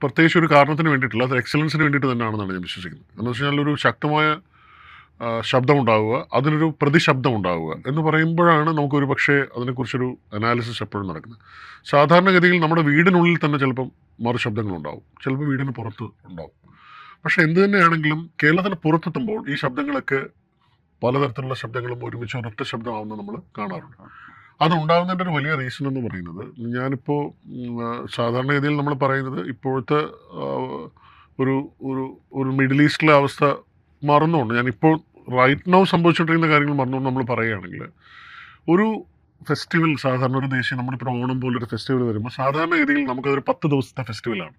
പ്രത്യേകിച്ച് ഒരു കാരണത്തിന് വേണ്ടിയിട്ടില്ല, അത് എക്സലൻസിന് വേണ്ടിയിട്ട് തന്നെയാണെന്നാണ് ഞാൻ വിശ്വസിക്കുന്നത്. എന്ന് വെച്ച് കഴിഞ്ഞാൽ ഒരു ശക്തമായ ശബ്ദം ഉണ്ടാവുക, അതിനൊരു പ്രതിശബ്ദം ഉണ്ടാവുക എന്ന് പറയുമ്പോഴാണ് നമുക്കൊരു പക്ഷേ അതിനെക്കുറിച്ചൊരു അനാലിസിസ് എപ്പോഴും നടക്കുന്നത്. സാധാരണഗതിയിൽ നമ്മുടെ വീടിനുള്ളിൽ തന്നെ ചിലപ്പം മറുശബ്ദങ്ങളുണ്ടാവും, ചിലപ്പോൾ വീടിന് പുറത്ത് ഉണ്ടാവും. പക്ഷെ എന്ത് തന്നെയാണെങ്കിലും കേരളത്തിന് പുറത്തെത്തുമ്പോൾ ഈ ശബ്ദങ്ങളൊക്കെ പലതരത്തിലുള്ള ശബ്ദങ്ങളും ഒരുമിച്ച് ഒരൊറ്റ ശബ്ദമാവുന്ന നമ്മൾ കാണാറുണ്ട്. അതുണ്ടാകുന്നതിൻ്റെ ഒരു വലിയ റീസൺ എന്ന് പറയുന്നത്, ഞാനിപ്പോൾ സാധാരണഗതിയിൽ നമ്മൾ പറയുന്നത് ഇപ്പോഴത്തെ ഒരു ഒരു ഒരു മിഡിൽ ഈസ്റ്റിലെ അവസ്ഥ മറന്നുകൊണ്ട്, ഞാനിപ്പോൾ റൈറ്റ് നൗ സംഭവിച്ചുകൊണ്ടിരിക്കുന്ന കാര്യങ്ങൾ മറന്നുകൊണ്ട് നമ്മൾ പറയുകയാണെങ്കിൽ, ഒരു ഫെസ്റ്റിവൽ സാധാരണ ഒരു ദേശീയ, നമ്മളിപ്പോൾ ഓണം പോലൊരു ഫെസ്റ്റിവൽ വരുമ്പോൾ സാധാരണഗതിയിൽ നമുക്കതൊരു 10 ദിവസത്തെ ഫെസ്റ്റിവലാണ്.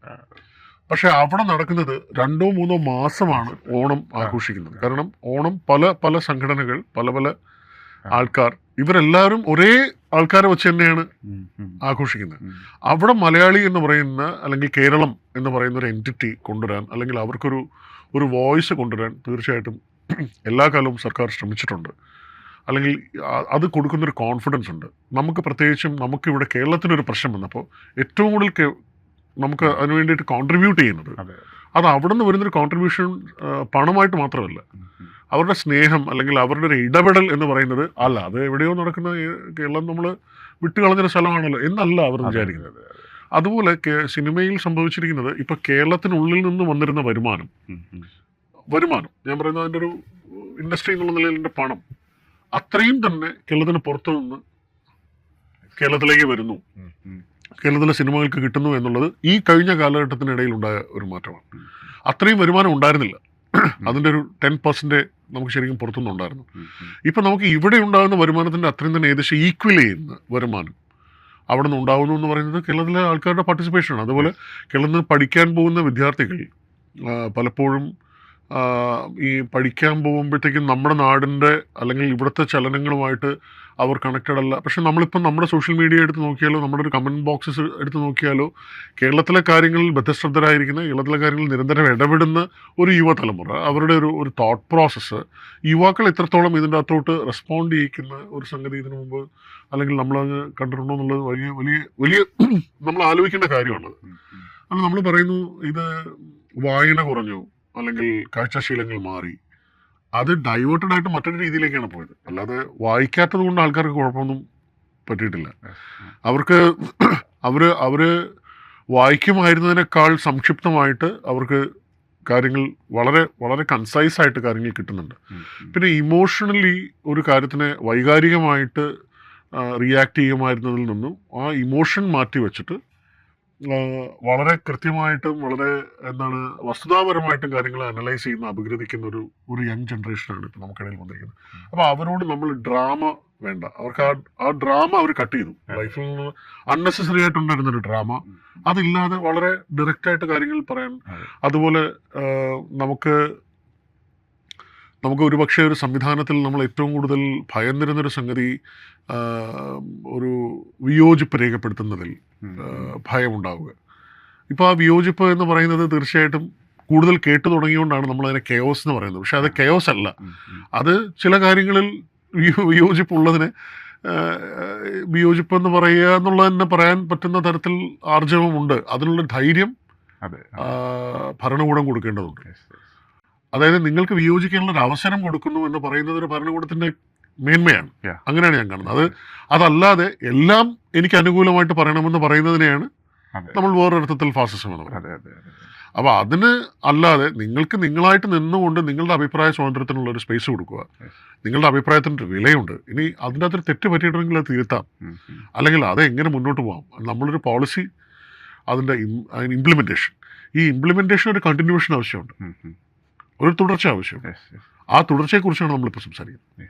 പക്ഷെ അവിടെ നടക്കുന്നത് 2-3 മാസമാണ് ഓണം ആഘോഷിക്കുന്നത്. കാരണം ഓണം പല പല സംഘടനകൾ, പല പല ആൾക്കാർ, ഇവരെല്ലാവരും ഒരേ ആൾക്കാരെ വെച്ച് തന്നെയാണ് ആഘോഷിക്കുന്നത്. അവിടെ മലയാളി എന്ന് പറയുന്ന, അല്ലെങ്കിൽ കേരളം എന്ന് പറയുന്ന ഒരു എൻറ്റിറ്റി കൊണ്ടുവരാൻ, അല്ലെങ്കിൽ അവർക്കൊരു വോയിസ് കൊണ്ടുവരാൻ തീർച്ചയായിട്ടും എല്ലാ കാലവും സർക്കാർ ശ്രമിച്ചിട്ടുണ്ട്. അല്ലെങ്കിൽ അത് കൊടുക്കുന്നൊരു കോൺഫിഡൻസ് ഉണ്ട് നമുക്ക്. പ്രത്യേകിച്ചും നമുക്കിവിടെ കേരളത്തിനൊരു പ്രശ്നം വന്നപ്പോൾ ഏറ്റവും കൂടുതൽ നമുക്ക് അതിന് വേണ്ടിയിട്ട് കോൺട്രിബ്യൂട്ട് ചെയ്യുന്നത്, അത് അവിടെ നിന്ന് വരുന്നൊരു കോൺട്രിബ്യൂഷൻ പണമായിട്ട് മാത്രമല്ല, അവരുടെ സ്നേഹം അല്ലെങ്കിൽ അവരുടെ ഒരു ഇടപെടൽ എന്ന് പറയുന്നത് അല്ല, അത് എവിടെയോ നടക്കുന്ന, കേരളം നമ്മൾ വിട്ടുകളഞ്ഞൊരു സ്ഥലമാണല്ലോ എന്നല്ല അവർ വിചാരിക്കുന്നത്. അതുപോലെ സിനിമയിൽ സംഭവിച്ചിരിക്കുന്നത്, ഇപ്പം കേരളത്തിനുള്ളിൽ നിന്ന് വന്നിരുന്ന വരുമാനം, ഞാൻ പറയുന്നത് അതിൻ്റെ ഒരു ഇൻഡസ്ട്രി എന്നുള്ള നിലയിൽ എൻ്റെ പണം അത്രയും തന്നെ കേരളത്തിന് പുറത്തു നിന്ന് കേരളത്തിലേക്ക് വരുന്നു, കേരളത്തിലെ സിനിമകൾക്ക് കിട്ടുന്നു എന്നുള്ളത് ഈ കഴിഞ്ഞ കാലഘട്ടത്തിനിടയിൽ ഉണ്ടായ ഒരു മാറ്റമാണ്. അത്രയും വരുമാനം ഉണ്ടായിരുന്നില്ല, അതിൻ്റെ ഒരു 10% നമുക്ക് ശരിക്കും പുറത്തുനിന്ന് ഉണ്ടായിരുന്നു. ഇപ്പം നമുക്ക് ഇവിടെ ഉണ്ടാകുന്ന വരുമാനത്തിൻ്റെ അത്രയും തന്നെ ഏകദേശം ഈക്വൽ ചെയ്യുന്ന വരുമാനം അവിടെ നിന്ന് ഉണ്ടാകുന്നു എന്ന് പറയുന്നത് കേരളത്തിലെ ആൾക്കാരുടെ പാർട്ടിസിപ്പേഷനാണ്. അതുപോലെ കേരളത്തിൽ നിന്ന് പഠിക്കാൻ പോകുന്ന വിദ്യാർത്ഥികൾ പലപ്പോഴും ഈ പഠിക്കാൻ പോകുമ്പോഴത്തേക്കും നമ്മുടെ നാടിൻ്റെ അല്ലെങ്കിൽ ഇവിടുത്തെ ചലനങ്ങളുമായിട്ട് അവർ കണക്റ്റഡ് അല്ല. പക്ഷെ നമ്മളിപ്പം നമ്മുടെ സോഷ്യൽ മീഡിയ എടുത്ത് നോക്കിയാലോ, നമ്മുടെ ഒരു കമൻറ്റ് ബോക്സസ് എടുത്ത് നോക്കിയാലോ, കേരളത്തിലെ കാര്യങ്ങളിൽ ബദ്ധശ്രദ്ധരായിരിക്കുന്ന, കേരളത്തിലെ കാര്യങ്ങളിൽ നിരന്തരം ഇടപെടുന്ന ഒരു യുവതലമുറ, അവരുടെ ഒരു തോട്ട് പ്രോസസ്സ്, യുവാക്കൾ എത്രത്തോളം ഇതിൻ്റെ അകത്തോട്ട് റെസ്പോണ്ട് ചെയ്യിക്കുന്ന ഒരു സംഗതി ഇതിനു മുമ്പ് അല്ലെങ്കിൽ നമ്മളത് കണ്ടിട്ടുണ്ടോ എന്നുള്ളത് വലിയ വലിയ വലിയ നമ്മൾ ആലോചിക്കേണ്ട കാര്യമാണത്. അല്ല, നമ്മൾ പറയുന്നു ഇത് വായന കുറഞ്ഞു അല്ലെങ്കിൽ കാഴ്ചശീലങ്ങൾ മാറി, അത് ഡൈവേർട്ടഡ് ആയിട്ട് മറ്റൊരു രീതിയിലേക്കാണ് പോയത്. അല്ലാതെ വായിക്കാത്തത് കൊണ്ട് ആൾക്കാർക്ക് കുഴപ്പമൊന്നും പറ്റിയിട്ടില്ല. അവർ വായിക്കുമായിരുന്നതിനേക്കാൾ സംക്ഷിപ്തമായിട്ട് അവർക്ക് കാര്യങ്ങൾ വളരെ വളരെ കൺസൈസായിട്ട് കാര്യങ്ങൾ കിട്ടുന്നുണ്ട്. പിന്നെ ഇമോഷണലി ഒരു കാര്യത്തിനെ വൈകാരികമായിട്ട് റിയാക്ട് ചെയ്യുമായിരുന്നതിൽ നിന്നും ആ ഇമോഷൻ മാറ്റി വെച്ചിട്ട് വളരെ കൃത്യമായിട്ടും വളരെ വസ്തുതാപരമായിട്ടും കാര്യങ്ങൾ അനലൈസ് ചെയ്യുന്ന, അപഗ്രഥിക്കുന്ന ഒരു യങ് ജനറേഷനാണ് ഇപ്പോൾ നമുക്കിടയിൽ വന്നിരിക്കുന്നത്. അപ്പോൾ അവരോട് നമ്മൾ ഡ്രാമ വേണ്ട, അവർക്ക് ആ ഡ്രാമ അവർ കട്ട് ചെയ്തു. ലൈഫിൽ നിന്ന് അൺനെസസറി ആയിട്ടുണ്ടായിരുന്നൊരു ഡ്രാമ അതില്ലാതെ വളരെ ഡയറക്റ്റായിട്ട് കാര്യങ്ങൾ പറയാൻ. അതുപോലെ നമുക്ക് ഒരുപക്ഷെ ഒരു സംവിധാനത്തിൽ നമ്മൾ ഏറ്റവും കൂടുതൽ ഭയന്നിരുന്നൊരു സംഗതി ഒരു വിയോജിപ്പ് രേഖപ്പെടുത്തുന്നതിൽ ഭയമുണ്ടാവുക. ഇപ്പോൾ ആ വിയോജിപ്പ് എന്ന് പറയുന്നത് തീർച്ചയായിട്ടും കൂടുതൽ കേട്ടു തുടങ്ങിയുകൊണ്ടാണ് നമ്മളതിനെ കെയോസ് എന്ന് പറയുന്നത്. പക്ഷെ അത് കെയോസ് അല്ല, അത് ചില കാര്യങ്ങളിൽ വിയോജിപ്പുള്ളതിനെ വിയോജിപ്പ് എന്ന് പറയുക എന്നുള്ളത് തന്നെ പറയാൻ പറ്റുന്ന തരത്തിൽ ആർജവമുണ്ട്. അതിനുള്ള ധൈര്യം ഭരണകൂടം കൊടുക്കേണ്ടതുണ്ട്. അതായത് നിങ്ങൾക്ക് വിയോജിക്കാനുള്ള ഒരു അവസരം കൊടുക്കുന്നു എന്ന് പറയുന്നത് ഒരു ഭരണകൂടത്തിൻ്റെ മേന്മയാണ്. അങ്ങനെയാണ് ഞാൻ കാണുന്നത്. അതല്ലാതെ എല്ലാം എനിക്ക് അനുകൂലമായിട്ട് പറയണമെന്ന് പറയുന്നതിനെയാണ് നമ്മൾ വേറൊരർത്ഥത്തിൽ ഫാസിസം എന്ന് പറയുന്നത്. അപ്പോൾ അതിന് അല്ലാതെ നിങ്ങൾക്ക് നിങ്ങളായിട്ട് നിന്നുകൊണ്ട് നിങ്ങളുടെ അഭിപ്രായ സ്വാതന്ത്ര്യത്തിനുള്ള ഒരു സ്പേസ് കൊടുക്കുക. നിങ്ങളുടെ അഭിപ്രായത്തിൻ്റെ വിലയുണ്ട്. ഇനി അതിൻ്റെ അകത്തൊരു തെറ്റ് പറ്റിയിട്ടുണ്ടെങ്കിൽ അത് തിരുത്താം, അല്ലെങ്കിൽ അത് എങ്ങനെ മുന്നോട്ട് പോകാം. നമ്മളൊരു പോളിസി, അതിൻ്റെ ഇംപ്ലിമെൻറ്റേഷൻ, ഈ ഇംപ്ലിമെൻറ്റേഷൻ ഒരു കണ്ടിന്യൂവേഷൻ ആവശ്യമുണ്ട്, ഒരു തുടർച്ച ആവശ്യമുണ്ട്. ആ തുടർച്ചയെക്കുറിച്ചാണ് നമ്മളിപ്പോൾ സംസാരിക്കുന്നത്.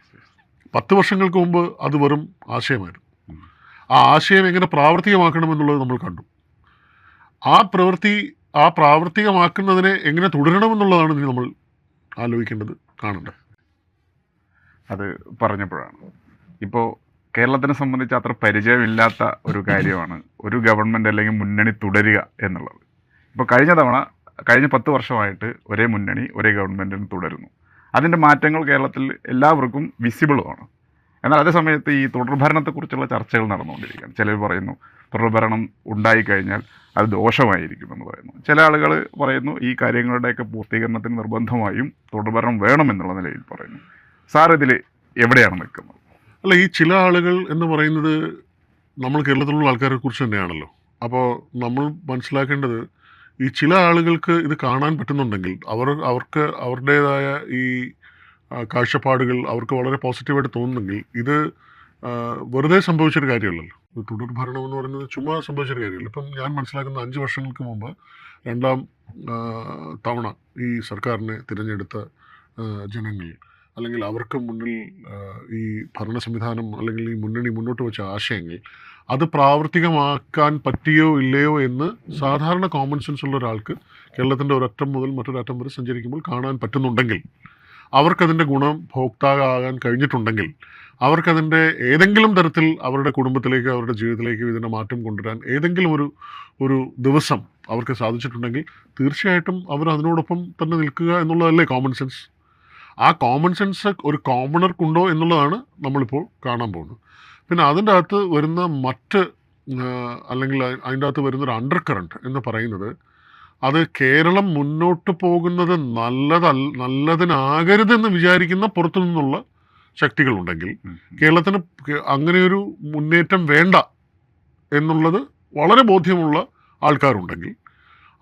10 വർഷങ്ങൾക്ക് മുമ്പ് അത് വെറും ആശയമായിരുന്നു. ആ ആശയം എങ്ങനെ പ്രാവർത്തികമാക്കണമെന്നുള്ളത് നമ്മൾ കണ്ടു. ആ പ്രാവർത്തികമാക്കുന്നതിനെ എങ്ങനെ തുടരണമെന്നുള്ളതാണ് ഇനി നമ്മൾ ആലോചിക്കേണ്ടത്, കാണേണ്ടത്. അത് പറഞ്ഞപ്പോഴാണ് ഇപ്പോൾ കേരളത്തിനെ സംബന്ധിച്ച് അത്ര പരിചയമില്ലാത്ത ഒരു കാര്യമാണ് ഒരു ഗവൺമെൻറ് അല്ലെങ്കിൽ മുന്നണി തുടരുക എന്നുള്ളത്. ഇപ്പോൾ കഴിഞ്ഞ 10 വർഷമായിട്ട് ഒരേ മുന്നണി ഒരേ ഗവൺമെൻറ്റിന് തുടരുന്നു. അതിൻ്റെ മാറ്റങ്ങൾ കേരളത്തിൽ എല്ലാവർക്കും വിസിബിളുമാണ്. എന്നാൽ അതേ സമയത്ത് ഈ തുടർഭരണത്തെക്കുറിച്ചുള്ള ചർച്ചകൾ നടന്നുകൊണ്ടിരിക്കുകയാണ്. ചിലർ പറയുന്നു തുടർഭരണം ഉണ്ടായിക്കഴിഞ്ഞാൽ അത് ദോഷമായിരിക്കുമെന്ന് പറയുന്നു. ചില ആളുകൾ പറയുന്നു ഈ കാര്യങ്ങളുടെയൊക്കെ പൂർത്തീകരണത്തിന് നിർബന്ധമായും തുടർഭരണം വേണമെന്നുള്ള നിലയിൽ പറയുന്നു. സാർ ഇതിൽ എവിടെയാണ് നിൽക്കുന്നത്? അല്ല, ഈ ചില ആളുകൾ എന്ന് പറയുന്നത് നമ്മൾ കേരളത്തിലുള്ള ആൾക്കാരെ കുറിച്ച് തന്നെയാണല്ലോ. അപ്പോൾ നമ്മൾ മനസ്സിലാക്കേണ്ടത്, ഈ ചില ആളുകൾക്ക് ഇത് കാണാൻ പറ്റുന്നുണ്ടെങ്കിൽ അവർക്ക് അവരുടേതായ ഈ കാഴ്ചപ്പാടുകൾ അവർക്ക് വളരെ പോസിറ്റീവായിട്ട് തോന്നുന്നെങ്കിൽ ഇത് വെറുതെ സംഭവിച്ചൊരു കാര്യമല്ലല്ലോ. ഒരു തുടർ ഭരണം എന്ന് പറയുന്നത് ചുമ്മാ സംഭവിച്ചൊരു കാര്യമല്ല. ഇപ്പം ഞാൻ മനസ്സിലാക്കുന്ന 5 വർഷങ്ങൾക്ക് മുമ്പ് രണ്ടാം തവണ ഈ സർക്കാരിനെ തിരഞ്ഞെടുത്ത ജനങ്ങൾ, അല്ലെങ്കിൽ അവർക്ക് മുന്നിൽ ഈ ഭരണ സംവിധാനം അല്ലെങ്കിൽ ഈ മുന്നണി മുന്നോട്ട് വെച്ച ആശയങ്ങൾ അത് പ്രാവർത്തികമാക്കാൻ പറ്റിയോ ഇല്ലയോ എന്ന് സാധാരണ കോമൺ സെൻസ് ഉള്ള ഒരാൾക്ക് കേരളത്തിൻ്റെ ഒരറ്റം മുതൽ മറ്റൊരറ്റം വരെ സഞ്ചരിക്കുമ്പോൾ കാണാൻ പറ്റുന്നുണ്ടെങ്കിൽ, അവർക്കതിൻ്റെ ഗുണം ഭോക്താകാൻ കഴിഞ്ഞിട്ടുണ്ടെങ്കിൽ, അവർക്കതിൻ്റെ ഏതെങ്കിലും തരത്തിൽ അവരുടെ കുടുംബത്തിലേക്ക് അവരുടെ ജീവിതത്തിലേക്ക് ഇതിൻ്റെ മാറ്റം കൊണ്ടുവരാൻ ഏതെങ്കിലും ഒരു ദിവസം അവർക്ക് സാധിച്ചിട്ടുണ്ടെങ്കിൽ തീർച്ചയായിട്ടും അവർ അതിനോടൊപ്പം തന്നെ നിൽക്കുക എന്നുള്ളതല്ലേ കോമൺ സെൻസ്. ആ കോമൺ സെൻസ് ഒരു കോമണർക്കുണ്ടോ എന്നുള്ളതാണ് നമ്മളിപ്പോൾ കാണാൻ പോകുന്നത്. പിന്നെ അതിൻ്റെ അകത്ത് വരുന്ന മറ്റ് അല്ലെങ്കിൽ അതിൻ്റെ അകത്ത് വരുന്നൊരു അണ്ടർ കറണ്ട് എന്ന് പറയുന്നത്, അത് കേരളം മുന്നോട്ട് പോകുന്നത് നല്ലതിനാകരുതെന്ന് വിചാരിക്കുന്ന പുറത്തു നിന്നുള്ള ശക്തികളുണ്ടെങ്കിൽ, കേരളത്തിന് അങ്ങനെയൊരു മുന്നേറ്റം വേണ്ട എന്നുള്ളത് വളരെ ബോധ്യമുള്ള ആൾക്കാരുണ്ടെങ്കിൽ,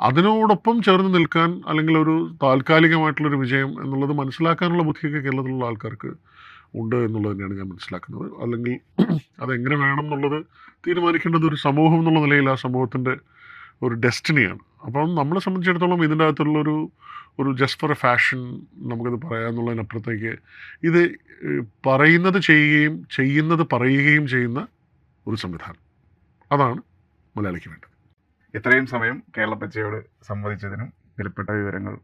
അതിനോടൊപ്പം ചേർന്ന് നിൽക്കാൻ അല്ലെങ്കിൽ ഒരു താൽക്കാലികമായിട്ടുള്ളൊരു വിജയം എന്നുള്ളത് മനസ്സിലാക്കാനുള്ള ബുദ്ധിയൊക്കെ കേരളത്തിലുള്ള ആൾക്കാർക്ക് ഉണ്ട് എന്നുള്ളത് തന്നെയാണ് ഞാൻ മനസ്സിലാക്കുന്നത്. അല്ലെങ്കിൽ അതെങ്ങനെ വേണം എന്നുള്ളത് തീരുമാനിക്കേണ്ടത് ഒരു സമൂഹം എന്നുള്ള നിലയിൽ ആ സമൂഹത്തിൻ്റെ ഒരു ഡെസ്റ്റിനിയാണ്. അപ്പം നമ്മളെ സംബന്ധിച്ചിടത്തോളം ഇതിൻ്റെ അകത്തുള്ളൊരു ജസ്റ്റ് ഫോർ എ ഫാഷൻ നമുക്കത് പറയാമെന്നുള്ളതിനപ്പുറത്തേക്ക് ഇത് പറയുന്നത് ചെയ്യുകയും ചെയ്യുന്നത് പറയുകയും ചെയ്യുന്ന ഒരു സംവിധാനം, അതാണ് മലയാളിക്ക് വേണ്ടത്. ഇത്രയും സമയം കേരള പച്ചയോട് സംവദിച്ചതിനും വിലപ്പെട്ട വിവരങ്ങൾ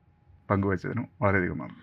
പങ്കുവച്ചതിനും വളരെയധികം നന്ദി.